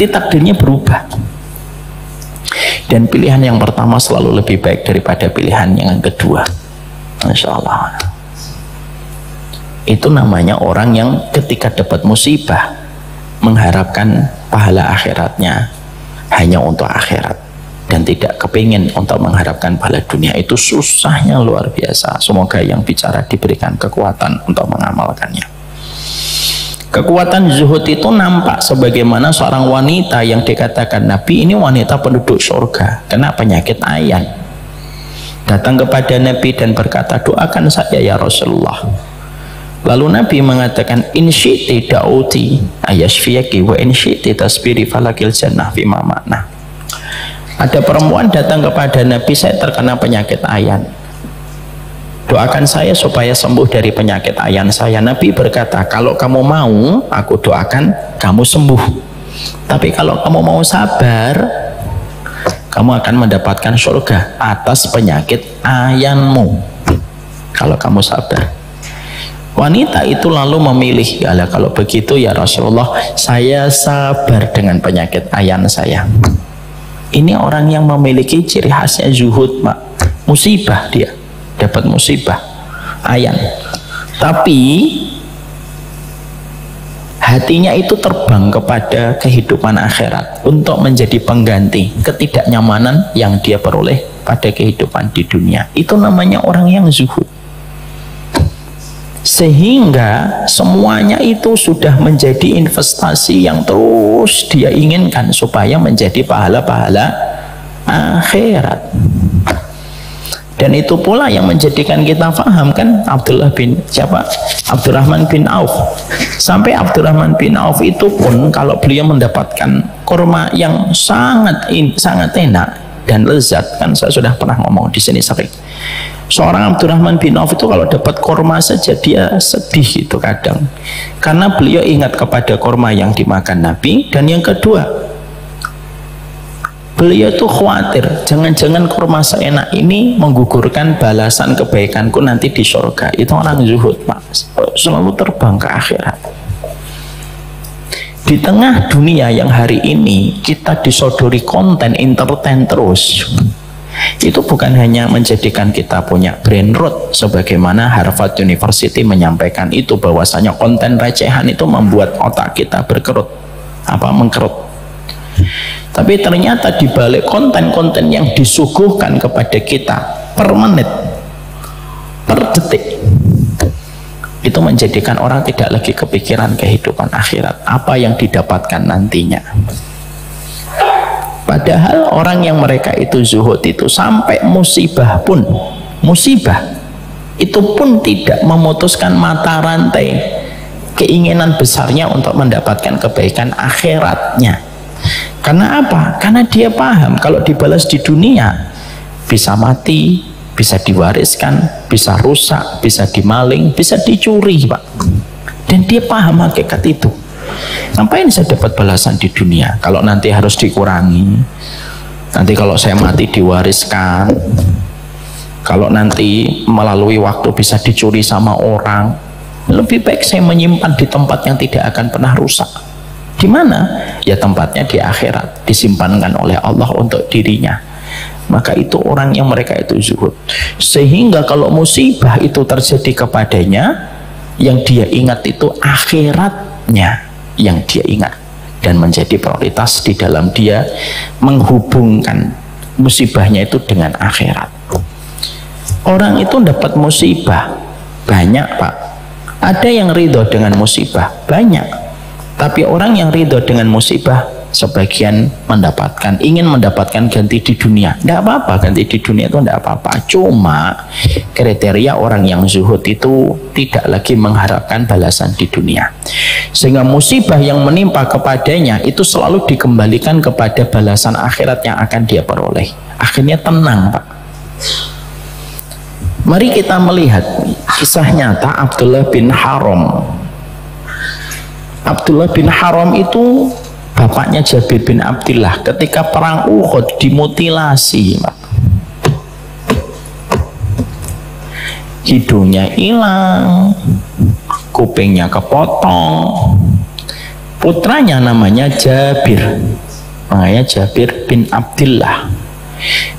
takdirnya berubah, dan pilihan yang pertama selalu lebih baik daripada pilihan yang kedua. Masya Allah. Itu namanya orang yang ketika dapat musibah mengharapkan pahala akhiratnya hanya untuk akhirat dan tidak kepingin untuk mengharapkan pahala dunia. Itu susahnya luar biasa. Semoga yang bicara diberikan kekuatan untuk mengamalkannya. Kekuatan zuhud itu nampak sebagaimana seorang wanita yang dikatakan Nabi ini wanita penduduk surga, kena penyakit ayan, datang kepada Nabi dan berkata, doakan saya ya Rasulullah. Lalu Nabi mengatakan, in syi'ti da'uti ayashfiyaki wa in syi'ti tasbiri falakil jannah fima makna. Ada perempuan datang kepada Nabi, saya terkena penyakit ayan, doakan saya supaya sembuh dari penyakit ayan saya. Nabi berkata, kalau kamu mau aku doakan kamu sembuh, tapi kalau kamu mau sabar, kamu akan mendapatkan surga atas penyakit ayanmu kalau kamu sabar. Wanita itu lalu memilih, ya kalau begitu ya Rasulullah, saya sabar dengan penyakit ayan saya. Ini orang yang memiliki ciri khasnya zuhud, Mak. Musibah, dia dapat musibah ayan, tapi hatinya itu terbang kepada kehidupan akhirat untuk menjadi pengganti ketidaknyamanan yang dia peroleh pada kehidupan di dunia. Itu namanya orang yang zuhud. sehingga semuanya itu sudah menjadi investasi yang terus dia inginkan supaya menjadi pahala-pahala akhirat. Dan itu pula yang menjadikan kita paham kan Abdurrahman bin Auf. Sampai Abdurrahman bin Auf itu pun kalau beliau mendapatkan kurma yang sangat enak dan lezat, kan saya sudah pernah ngomong di sini sering. Seorang Abdurrahman bin Auf itu kalau dapat kurma saja dia sedih itu kadang, karena beliau ingat kepada kurma yang dimakan Nabi. Dan yang kedua, beliau itu khawatir jangan-jangan kurma seenak ini menggugurkan balasan kebaikanku nanti di surga. Itu orang zuhud, Pak, selalu terbang ke akhirat. Di tengah dunia yang hari ini kita disodori konten entertain terus, itu bukan hanya menjadikan kita punya brain rot sebagaimana Harvard University menyampaikan itu, bahwasanya konten recehan itu membuat otak kita mengkerut. Tapi ternyata di balik konten-konten yang disuguhkan kepada kita per menit, per detik, itu menjadikan orang tidak lagi kepikiran kehidupan akhirat, apa yang didapatkan nantinya. Padahal orang yang mereka itu zuhud itu sampai musibah itu pun tidak memutuskan mata rantai keinginan besarnya untuk mendapatkan kebaikan akhiratnya. Karena apa? Karena dia paham kalau dibalas di dunia bisa mati, bisa diwariskan, bisa rusak, bisa dimaling, bisa dicuri, Pak. Dan dia paham hakikat itu. Ngapain saya dapat balasan di dunia kalau nanti harus dikurangi? Nanti kalau saya mati diwariskan, kalau nanti melalui waktu bisa dicuri sama orang, lebih baik saya menyimpan di tempat yang tidak akan pernah rusak. Di mana? Ya tempatnya di akhirat, disimpankan oleh Allah untuk dirinya. Maka itu orang yang mereka itu zuhud, sehingga kalau musibah itu terjadi kepadanya, yang dia ingat itu akhiratnya yang dia ingat, dan menjadi prioritas di dalam dia menghubungkan musibahnya itu dengan akhirat. Orang itu dapat musibah banyak, Pak. Ada yang ridho dengan musibah banyak. Tapi orang yang ridho dengan musibah, sebagian ingin mendapatkan ganti di dunia. Tidak apa-apa, ganti di dunia itu tidak apa-apa. Cuma kriteria orang yang zuhud itu tidak lagi mengharapkan balasan di dunia, sehingga musibah yang menimpa kepadanya itu selalu dikembalikan kepada balasan akhirat yang akan dia peroleh. Akhirnya tenang, Pak. Mari kita melihat kisah nyata Abdullah bin Haram. Abdullah bin Haram itu bapaknya Jabir bin Abdillah. Ketika perang Uhud dimutilasi, Pak. Hidungnya hilang, kupingnya kepotong. Putranya namanya Jabir, makanya Jabir bin Abdillah.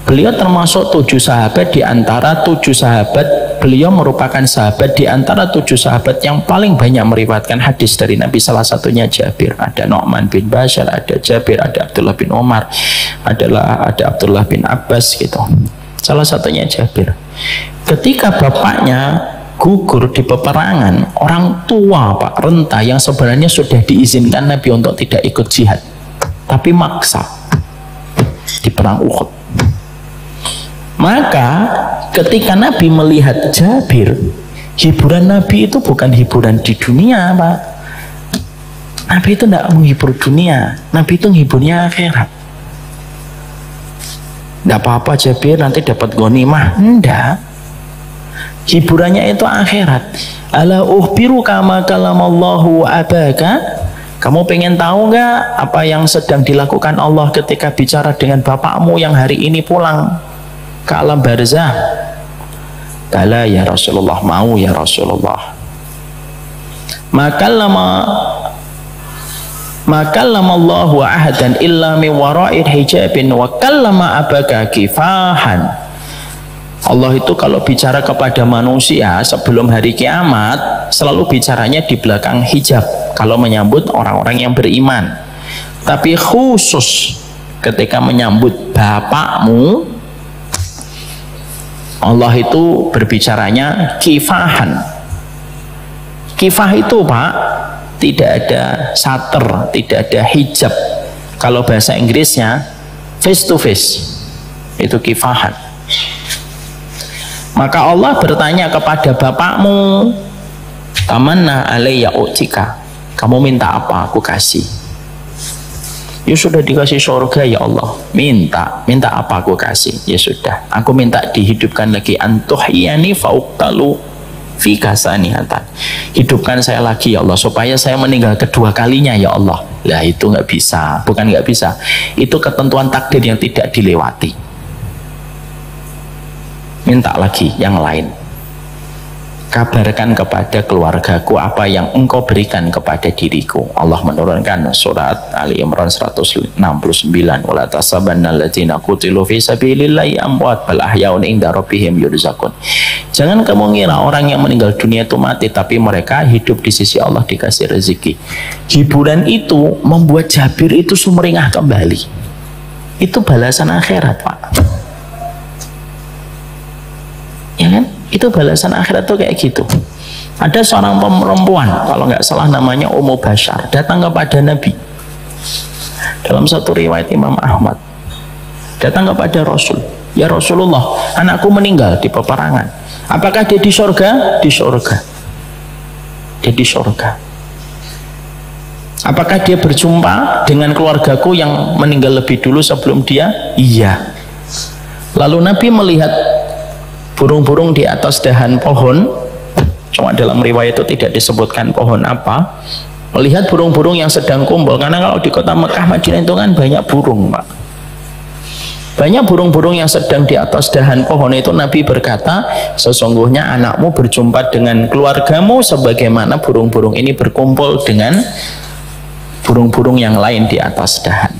Beliau termasuk 7 sahabat di antara 7 sahabat. Beliau merupakan sahabat di antara 7 sahabat yang paling banyak meriwayatkan hadis dari Nabi. Salah satunya Jabir. Ada Nu'man bin Bashar, ada Jabir, ada Abdullah bin Umar, ada Abdullah bin Abbas gitu. Salah satunya Jabir. Ketika bapaknya gugur di peperangan, orang tua, Pak, renta yang sebenarnya sudah diizinkan Nabi untuk tidak ikut jihad, tapi maksa di perang Uhud. Maka ketika Nabi melihat Jabir, hiburan Nabi itu bukan hiburan di dunia, Pak. Nabi itu tidak menghibur dunia, Nabi itu menghiburnya akhirat. Tidak apa-apa Jabir nanti dapat ghanimah, enggak. Hiburannya itu akhirat. Ala ukhbiru kama kalamallahu abaka. Kamu pengen tahu nggak apa yang sedang dilakukan Allah ketika bicara dengan bapakmu yang hari ini pulang ke alam barzah? Bala ya Rasulullah, mau ya Rasulullah. Maka lama Allahu ahadan illa min wara'id hijabin wa kallama abaka kifahan. Allah itu kalau bicara kepada manusia sebelum hari kiamat selalu bicaranya di belakang hijab kalau menyambut orang-orang yang beriman. Tapi khusus ketika menyambut bapakmu, Allah itu berbicaranya kifahan. Kifah itu Pak, tidak ada sater, tidak ada hijab. Kalau bahasa Inggrisnya face to face, itu kifahan. Maka Allah bertanya kepada bapakmu, tamanna alayya u'tika, kamu minta apa aku kasih. Ya sudah dikasih surga ya Allah, minta apa aku kasih. Ya sudah, aku minta dihidupkan lagi, antuhyani fauqtalu fi kasanihatan, hidupkan saya lagi ya Allah supaya saya meninggal kedua kalinya ya Allah. Lah itu nggak bisa, bukan nggak bisa, itu ketentuan takdir yang tidak dilewati. Minta lagi yang lain, kabarkan kepada keluargaku apa yang engkau berikan kepada diriku. Allah menurunkan surat Ali Imran 169, wala tasabanna alladziina qutilu fi sabilillahi amwat bal ahyaun inda rabbihim yurzaqun. Jangan kamu ngira orang yang meninggal dunia itu mati, tapi mereka hidup di sisi Allah, dikasih rezeki. Hiburan itu membuat Jabir itu sumringah kembali. Itu balasan akhirat Pak, ya kan? Itu balasan akhirat tuh kayak gitu. Ada seorang perempuan, kalau nggak salah namanya Ummu Bashar, datang kepada Nabi. Dalam satu riwayat Imam Ahmad, datang kepada Rasul, ya Rasulullah, anakku meninggal di peperangan. Apakah dia di surga? Di surga. Dia di surga. Apakah dia berjumpa dengan keluargaku yang meninggal lebih dulu sebelum dia? Iya. Lalu Nabi melihat burung-burung di atas dahan pohon, cuma dalam riwayat itu tidak disebutkan pohon apa. Melihat burung-burung yang sedang kumpul, karena kalau di kota Mekah Madinah itu kan banyak burung Pak, banyak burung-burung yang sedang di atas dahan pohon itu. Nabi berkata, sesungguhnya anakmu berjumpa dengan keluargamu sebagaimana burung-burung ini berkumpul dengan burung-burung yang lain di atas dahan.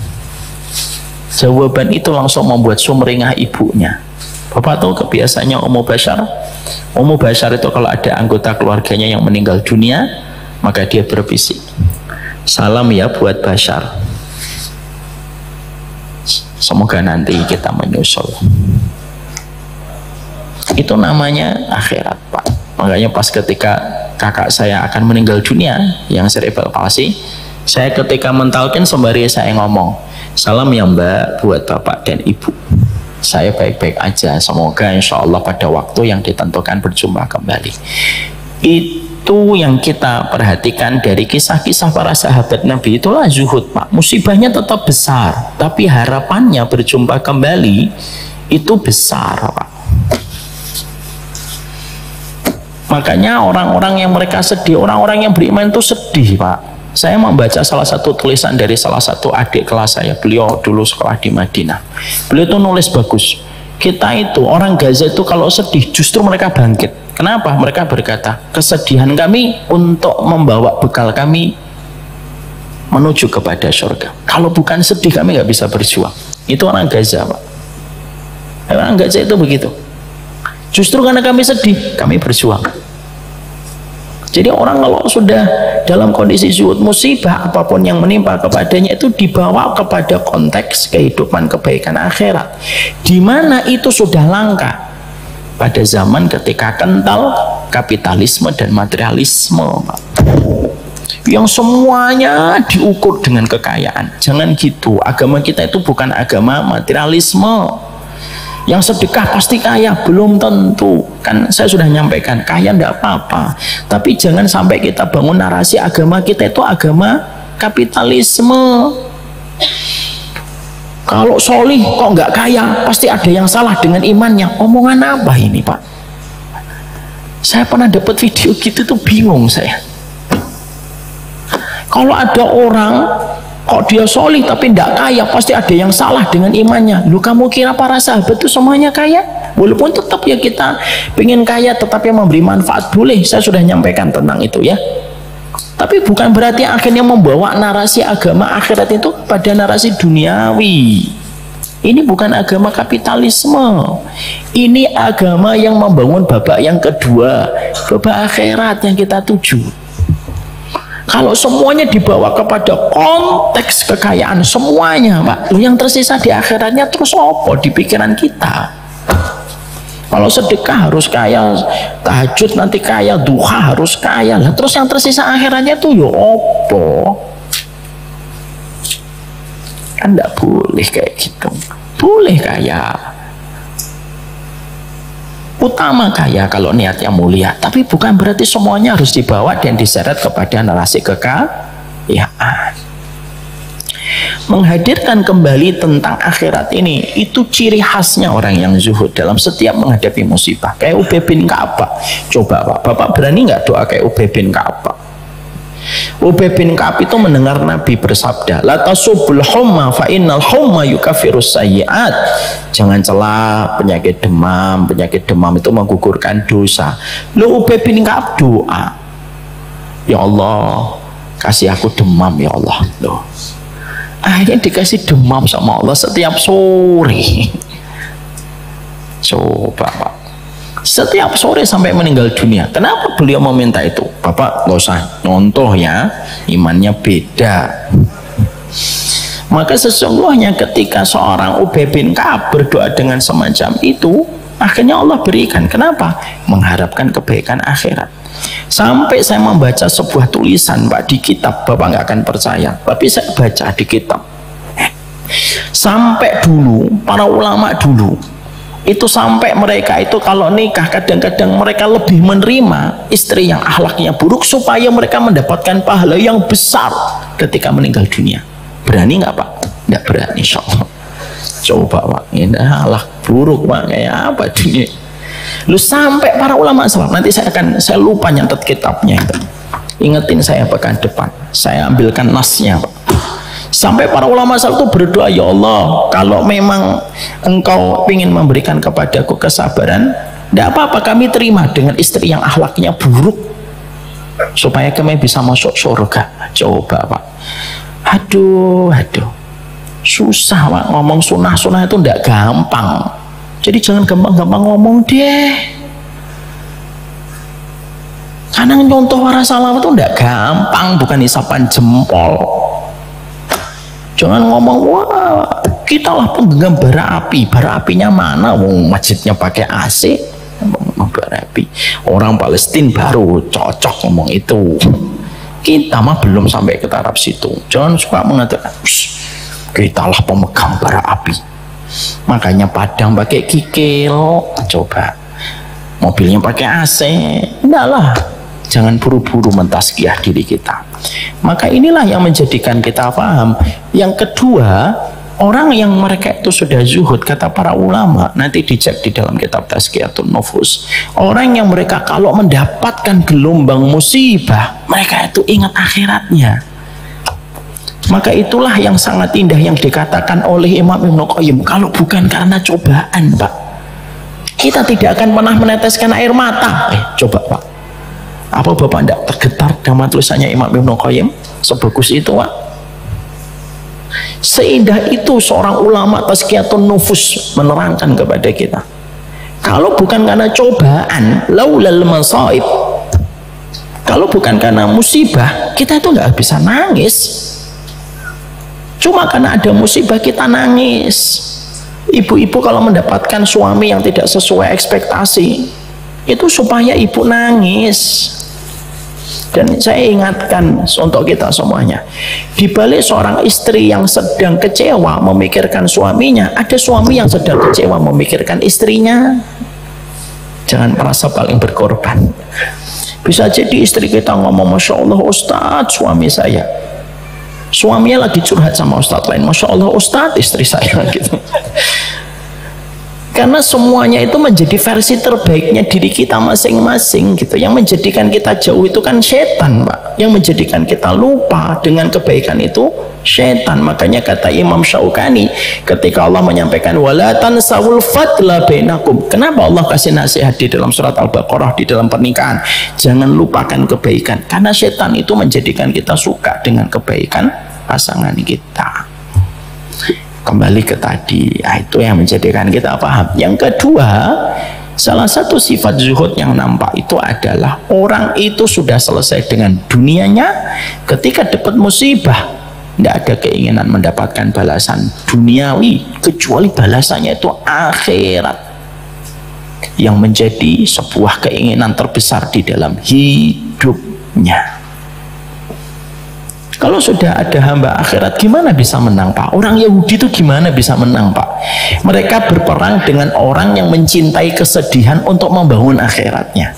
Jawaban itu langsung membuat sumringah ibunya. Bapak tahu kebiasaannya Ummu Bashar? Ummu Bashar itu kalau ada anggota keluarganya yang meninggal dunia, maka dia berbisik, salam ya buat Bashar, semoga nanti kita menyusul. Itu namanya akhirat Pak. Makanya pas ketika kakak saya akan meninggal dunia yang cerebral palsy, saya ketika mentalkin sembari saya ngomong, salam ya Mbak buat bapak dan ibu, saya baik-baik aja, semoga insya Allah pada waktu yang ditentukan berjumpa kembali. Itu yang kita perhatikan dari kisah-kisah para sahabat Nabi. Itulah zuhud Pak. Musibahnya tetap besar, tapi harapannya berjumpa kembali itu besar Pak. Makanya orang-orang yang mereka sedih, orang-orang yang beriman itu sedih Pak. Saya membaca salah satu tulisan dari salah satu adik kelas saya, beliau dulu sekolah di Madinah. Beliau itu nulis bagus, kita itu orang Gaza itu kalau sedih justru mereka bangkit. Kenapa? Mereka berkata, kesedihan kami untuk membawa bekal kami menuju kepada surga. Kalau bukan sedih kami nggak bisa berjuang. Itu orang Gaza Pak. Orang Gaza itu begitu. Justru karena kami sedih, kami berjuang. Jadi orang kalau sudah dalam kondisi zuhud, musibah apapun yang menimpa kepadanya itu dibawa kepada konteks kehidupan kebaikan akhirat, di mana itu sudah langka pada zaman ketika kental kapitalisme dan materialisme yang semuanya diukur dengan kekayaan. Jangan gitu, agama kita itu bukan agama materialisme. Yang sedekah pasti kaya, belum tentu. Kan saya sudah nyampaikan, kaya enggak apa-apa, tapi jangan sampai kita bangun narasi agama kita itu agama kapitalisme. Kalau solih kok nggak kaya, pasti ada yang salah dengan imannya. Omongan apa ini Pak? Saya pernah dapat video gitu tuh bingung saya. Kalau ada orang kok dia solih tapi tidak kaya, pasti ada yang salah dengan imannya. Lu kamu kira para sahabat itu semuanya kaya? Walaupun tetap ya kita pengen kaya, tetapi memberi manfaat boleh. Saya sudah nyampaikan tentang itu ya. Tapi bukan berarti akhirnya membawa narasi agama akhirat itu pada narasi duniawi. Ini bukan agama kapitalisme. Ini agama yang membangun babak yang kedua, babak akhirat yang kita tuju. Kalau semuanya dibawa kepada konteks kekayaan semuanya Pak, yang tersisa di akhiratnya terus apa di pikiran kita? Kalau sedekah harus kaya, tahajud nanti kaya, duha harus kaya lah. Terus yang tersisa akhiratnya tuh yo opo? Kan tidak boleh kayak gitu. Boleh kaya, utama kaya kalau niatnya mulia, tapi bukan berarti semuanya harus dibawa dan diseret kepada narasi kekayaan. Menghadirkan kembali tentang akhirat ini, itu ciri khasnya orang yang zuhud dalam setiap menghadapi musibah. Kayak Ubay bin Ka'ab. Coba Pak, Bapak berani nggak doa kayak Ubay bin Ka'ab? Ubay bin Ka'ab itu mendengar Nabi bersabda, la tasubul humma fa innal humma yukafirus sayyi'at. Jangan cela penyakit demam itu menggugurkan dosa. Lu Ubay bin Ka'ab doa, ya Allah kasih aku demam ya Allah. Loh, akhirnya dikasih demam sama Allah setiap sore. Coba Pak, setiap sore sampai meninggal dunia. Kenapa beliau meminta itu? Bapak nggak usah nyontoh ya, imannya beda. Maka sesungguhnya ketika seorang Ubay bin Ka'ab berdoa dengan semacam itu, akhirnya Allah berikan. Kenapa? Mengharapkan kebaikan akhirat. Sampai saya membaca sebuah tulisan Pak di kitab, Bapak nggak akan percaya, tapi saya baca di kitab. Sampai dulu para ulama dulu itu, sampai mereka itu kalau nikah kadang-kadang mereka lebih menerima istri yang akhlaknya buruk supaya mereka mendapatkan pahala yang besar ketika meninggal dunia. Berani nggak Pak? Nggak berani, insya Allah. Coba Pak, ini akhlak buruk Pak, kayak apa dunia? Lu sampai para ulama salaf, nanti saya lupa nyatet kitabnya itu. Ingetin saya pekan depan, saya ambilkan nasnya Pak. Sampai para ulama salaf itu berdoa, ya Allah, kalau memang engkau ingin memberikan kepadaku kesabaran, tidak apa-apa, kami terima dengan istri yang akhlaknya buruk supaya kami bisa masuk surga. Coba Pak, aduh susah Pak, ngomong sunah-sunah itu tidak gampang. Jadi jangan gampang-gampang ngomong deh. Karena nyontoh para salaf itu tidak gampang, bukan isapan jempol. Jangan ngomong, wah kita lah penggenggam bara api. Bara apinya mana? Masjidnya pakai AC. Bara api. Orang Palestina baru cocok ngomong itu. Kita mah belum sampai ke taraf situ. Jangan suka mengatakan, kita lah pemegang bara api. Makanya Padang pakai kikil, coba mobilnya pakai AC. Enggak lah, jangan buru-buru mentazkiyah diri kita. Maka inilah yang menjadikan kita paham. Yang kedua, orang yang mereka itu sudah zuhud, kata para ulama, nanti dicek di dalam kitab Tazkiyatun Nufus, orang yang mereka kalau mendapatkan gelombang musibah, mereka itu ingat akhiratnya. Maka itulah yang sangat indah yang dikatakan oleh Imam Ibnu Qayyim, kalau bukan karena cobaan Pak, kita tidak akan pernah meneteskan air mata. Coba Pak, apa Bapak tidak tergetar dengan tulisannya Imam Ibnu Qayyim? Sebagus itu Pak, seindah itu seorang ulama Tazkiyatun Nufus menerangkan kepada kita, kalau bukan karena cobaan, laulal masaib, kalau bukan karena musibah, kita itu nggak bisa nangis. Cuma karena ada musibah kita nangis. Ibu-ibu kalau mendapatkan suami yang tidak sesuai ekspektasi, itu supaya ibu nangis. Dan saya ingatkan untuk kita semuanya, di balik seorang istri yang sedang kecewa memikirkan suaminya, ada suami yang sedang kecewa memikirkan istrinya. Jangan merasa paling berkorban. Bisa jadi istri kita ngomong, Masya Allah Ustadz, suami saya, suaminya lagi curhat sama ustadz lain, Masya Allah Ustadz istri saya gitu. Karena semuanya itu menjadi versi terbaiknya diri kita masing-masing gitu. Yang menjadikan kita jauh itu kan setan Pak. Yang menjadikan kita lupa dengan kebaikan itu setan. Makanya kata Imam Syaukani ketika Allah menyampaikan wala tansawul fadla bainakum, kenapa Allah kasih nasihat di dalam surat Al-Baqarah di dalam pernikahan, jangan lupakan kebaikan, karena setan itu menjadikan kita suka dengan kebaikan pasangan kita. Kembali ke tadi, itu yang menjadikan kita paham. Yang kedua, salah satu sifat zuhud yang nampak itu adalah orang itu sudah selesai dengan dunianya, ketika dapat musibah tidak ada keinginan mendapatkan balasan duniawi kecuali balasannya itu akhirat. yang menjadi sebuah keinginan terbesar di dalam hidupnya. Kalau sudah ada hamba akhirat, gimana bisa menang, Pak? Orang Yahudi itu gimana bisa menang, Pak? Mereka berperang dengan orang yang mencintai kesedihan untuk membangun akhiratnya.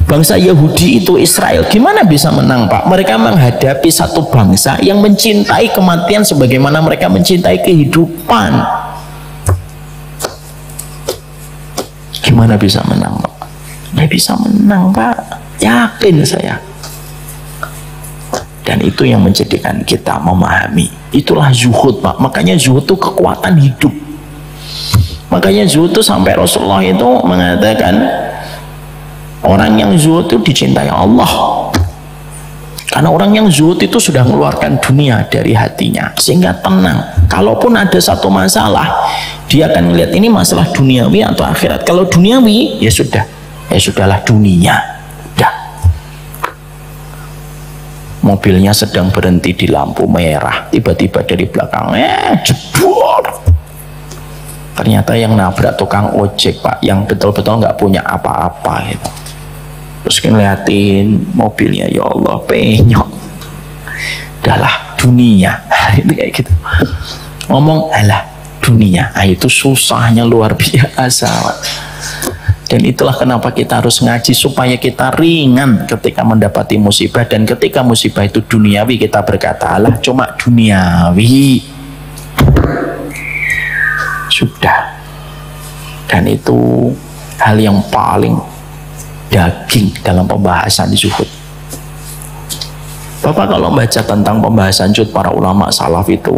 Bangsa Yahudi itu Israel, gimana bisa menang, Pak? Mereka menghadapi satu bangsa yang mencintai kematian sebagaimana mereka mencintai kehidupan. Gimana bisa menang, Pak? Nggak bisa menang, Pak. Yakin saya. Dan itu yang menjadikan kita memahami. Itulah zuhud, Pak. Makanya zuhud itu kekuatan hidup. Makanya zuhud itu sampai Rasulullah itu mengatakan, orang yang zuhud itu dicintai Allah. Karena orang yang zuhud itu sudah mengeluarkan dunia dari hatinya, sehingga tenang. Kalaupun ada satu masalah, dia akan melihat ini masalah duniawi atau akhirat. Kalau duniawi, ya sudah, ya sudahlah dunia. Mobilnya sedang berhenti di lampu merah, tiba-tiba dari belakang jebol. Ternyata yang nabrak tukang ojek, Pak, yang betul-betul nggak punya apa-apa gitu. Terus ngeliatin mobilnya, ya Allah, penyok. Udahlah dunia. Itu kayak gitu. Ngomong alah dunia, itu susahnya luar biasa, Pak. Dan itulah kenapa kita harus ngaji, supaya kita ringan ketika mendapati musibah. Dan ketika musibah itu duniawi, kita berkata, alah cuma duniawi, sudah. Dan itu hal yang paling daging dalam pembahasan zuhud. Bapak kalau baca tentang pembahasan zuhud para ulama salaf itu,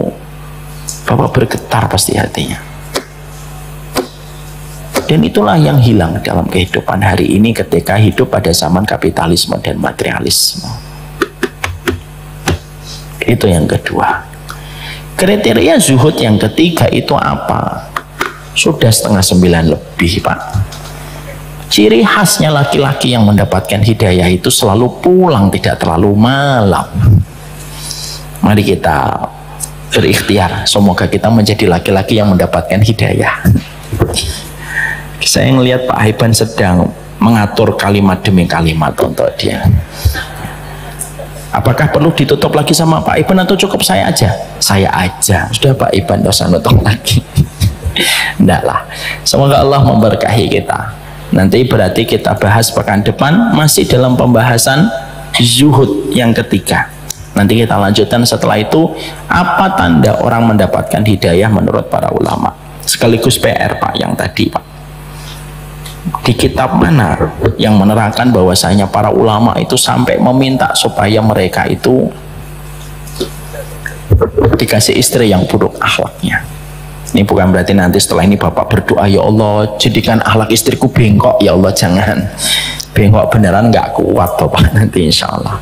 Bapak bergetar pasti hatinya. Dan itulah yang hilang dalam kehidupan hari ini ketika hidup pada zaman kapitalisme dan materialisme. Itu yang kedua. Kriteria zuhud yang ketiga itu apa? Sudah 8:30 lebih, Pak. Ciri khasnya laki-laki yang mendapatkan hidayah itu selalu pulang, tidak terlalu malam. Mari kita berikhtiar, semoga kita menjadi laki-laki yang mendapatkan hidayah. Saya ngelihat Pak Haiban sedang mengatur kalimat demi kalimat untuk dia. Apakah perlu ditutup lagi sama Pak Haiban atau cukup saya aja? Saya aja. Sudah Pak Haiban, dosa nutup lagi. Enggak lah. Semoga Allah memberkahi kita. Nanti berarti kita bahas pekan depan masih dalam pembahasan zuhud yang ketiga. Nanti kita lanjutkan setelah itu, apa tanda orang mendapatkan hidayah menurut para ulama. Sekaligus PR, Pak, yang tadi, Pak. Di kitab mana yang menerangkan bahwasanya para ulama itu sampai meminta supaya mereka itu dikasih istri yang buruk akhlaknya. Ini bukan berarti nanti setelah ini Bapak berdoa, ya Allah jadikan akhlak istriku bengkok, ya Allah jangan. Bengkok beneran nggak kuat Bapak nanti insya Allah.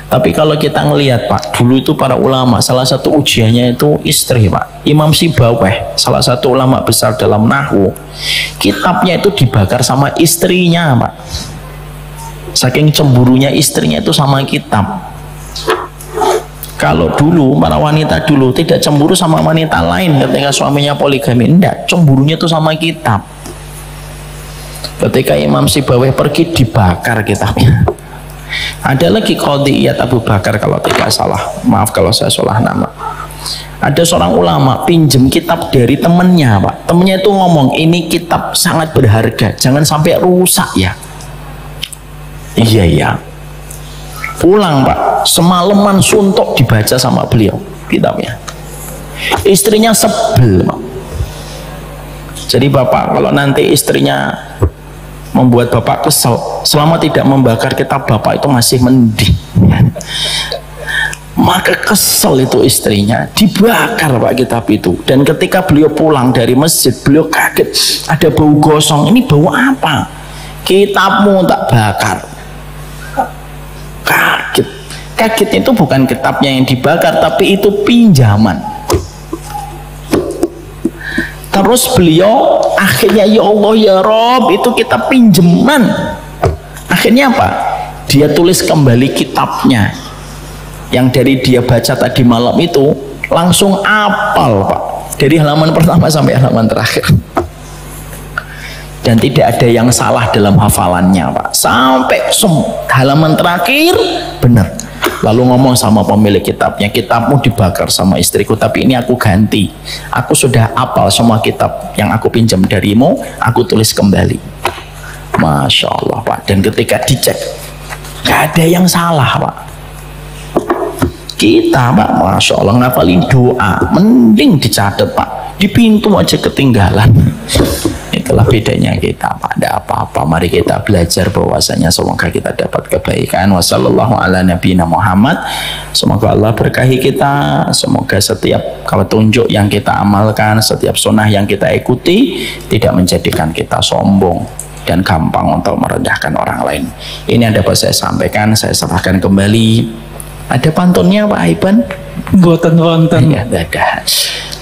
Tapi kalau kita ngelihat, Pak, dulu itu para ulama salah satu ujiannya itu istri, Pak. Imam Sibaweh, salah satu ulama besar dalam nahwu, kitabnya itu dibakar sama istrinya, Pak. Saking cemburunya istrinya itu sama kitab. Kalau dulu para wanita dulu tidak cemburu sama wanita lain ketika suaminya poligami, enggak, cemburunya itu sama kitab. Ketika Imam Sibaweh pergi, dibakar kitabnya. Ada lagi Qadiyat Abu Bakar kalau tidak salah, maaf kalau saya salah nama. Ada seorang ulama pinjem kitab dari temennya, Pak. Temennya itu ngomong, ini kitab sangat berharga, jangan sampai rusak ya. Iya ya. Pulang, Pak, semalaman suntuk dibaca sama beliau kitabnya. Istrinya sebel, Pak. Jadi Bapak kalau nanti istrinya membuat Bapak kesel, selama tidak membakar kitab Bapak itu masih mending. Maka kesel itu istrinya, dibakar Pak kitab itu. Dan ketika beliau pulang dari masjid, beliau kaget, ada bau gosong. Ini bau apa? Kitabmu tak bakar. Kaget. Kaget itu bukan kitabnya yang dibakar, tapi itu pinjaman. Terus beliau akhirnya, ya Allah ya Rob, itu kitab pinjaman. Akhirnya apa? Dia tulis kembali kitabnya yang dari dia baca tadi malam itu, langsung apal, Pak, dari halaman pertama sampai halaman terakhir. dan tidak ada yang salah dalam hafalannya Pak, sampai halaman terakhir benar. Lalu ngomong sama pemilik kitabnya, kitabmu dibakar sama istriku, tapi ini aku ganti, aku sudah hafal semua kitab yang aku pinjam darimu, aku tulis kembali. Masya Allah Pak. Dan ketika dicek gak ada yang salah Pak. Kita Pak, Masya Allah, ngapalin doa mending dicatat Pak, di pintu aja ketinggalan. Itulah bedanya kita Pak, tidak apa-apa. Mari kita belajar bahwasanya semoga kita dapat kebaikan. Wassallallahu ala nabiyina Muhammad. Semoga Allah berkahi kita, semoga setiap petunjuk yang kita amalkan, setiap sunnah yang kita ikuti tidak menjadikan kita sombong dan gampang untuk merendahkan orang lain. Ini yang dapat saya sampaikan, saya serahkan kembali. Ada pantunnya Pak Iban? Boten-wonten. Ya, ada.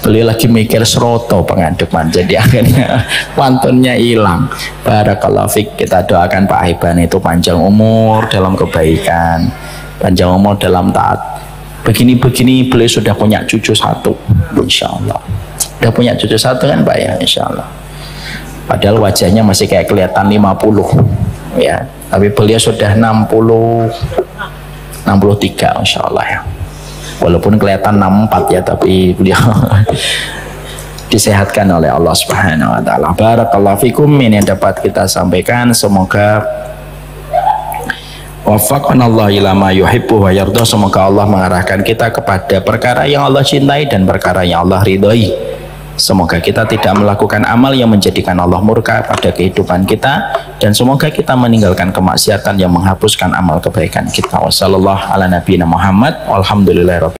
Beliau lagi mikir seroto pengadepan, jadi akhirnya pantunnya hilang. Barakallahu fiik. Kita doakan Pak Iban itu panjang umur dalam kebaikan, panjang umur dalam taat. Begini-begini beliau sudah punya cucu satu, insya Allah. Sudah punya cucu satu kan Pak ya, insya Allah. Padahal wajahnya masih kayak kelihatan 50 ya, tapi beliau sudah 63 insya Allah ya, walaupun kelihatan 64 ya, tapi beliau disehatkan oleh Allah Subhanahu wa ta'ala. Barakallahu fikum. Ini yang dapat kita sampaikan, semoga waffaqanallahu ila ma yuhibbu wa yarda. Semoga Allah mengarahkan kita kepada perkara yang Allah cintai dan perkara yang Allah ridhoi. Semoga kita tidak melakukan amal yang menjadikan Allah murka pada kehidupan kita, dan semoga kita meninggalkan kemaksiatan yang menghapuskan amal kebaikan kita. Wassallallahu ala nabiyina Muhammad walhamdulillahirabbil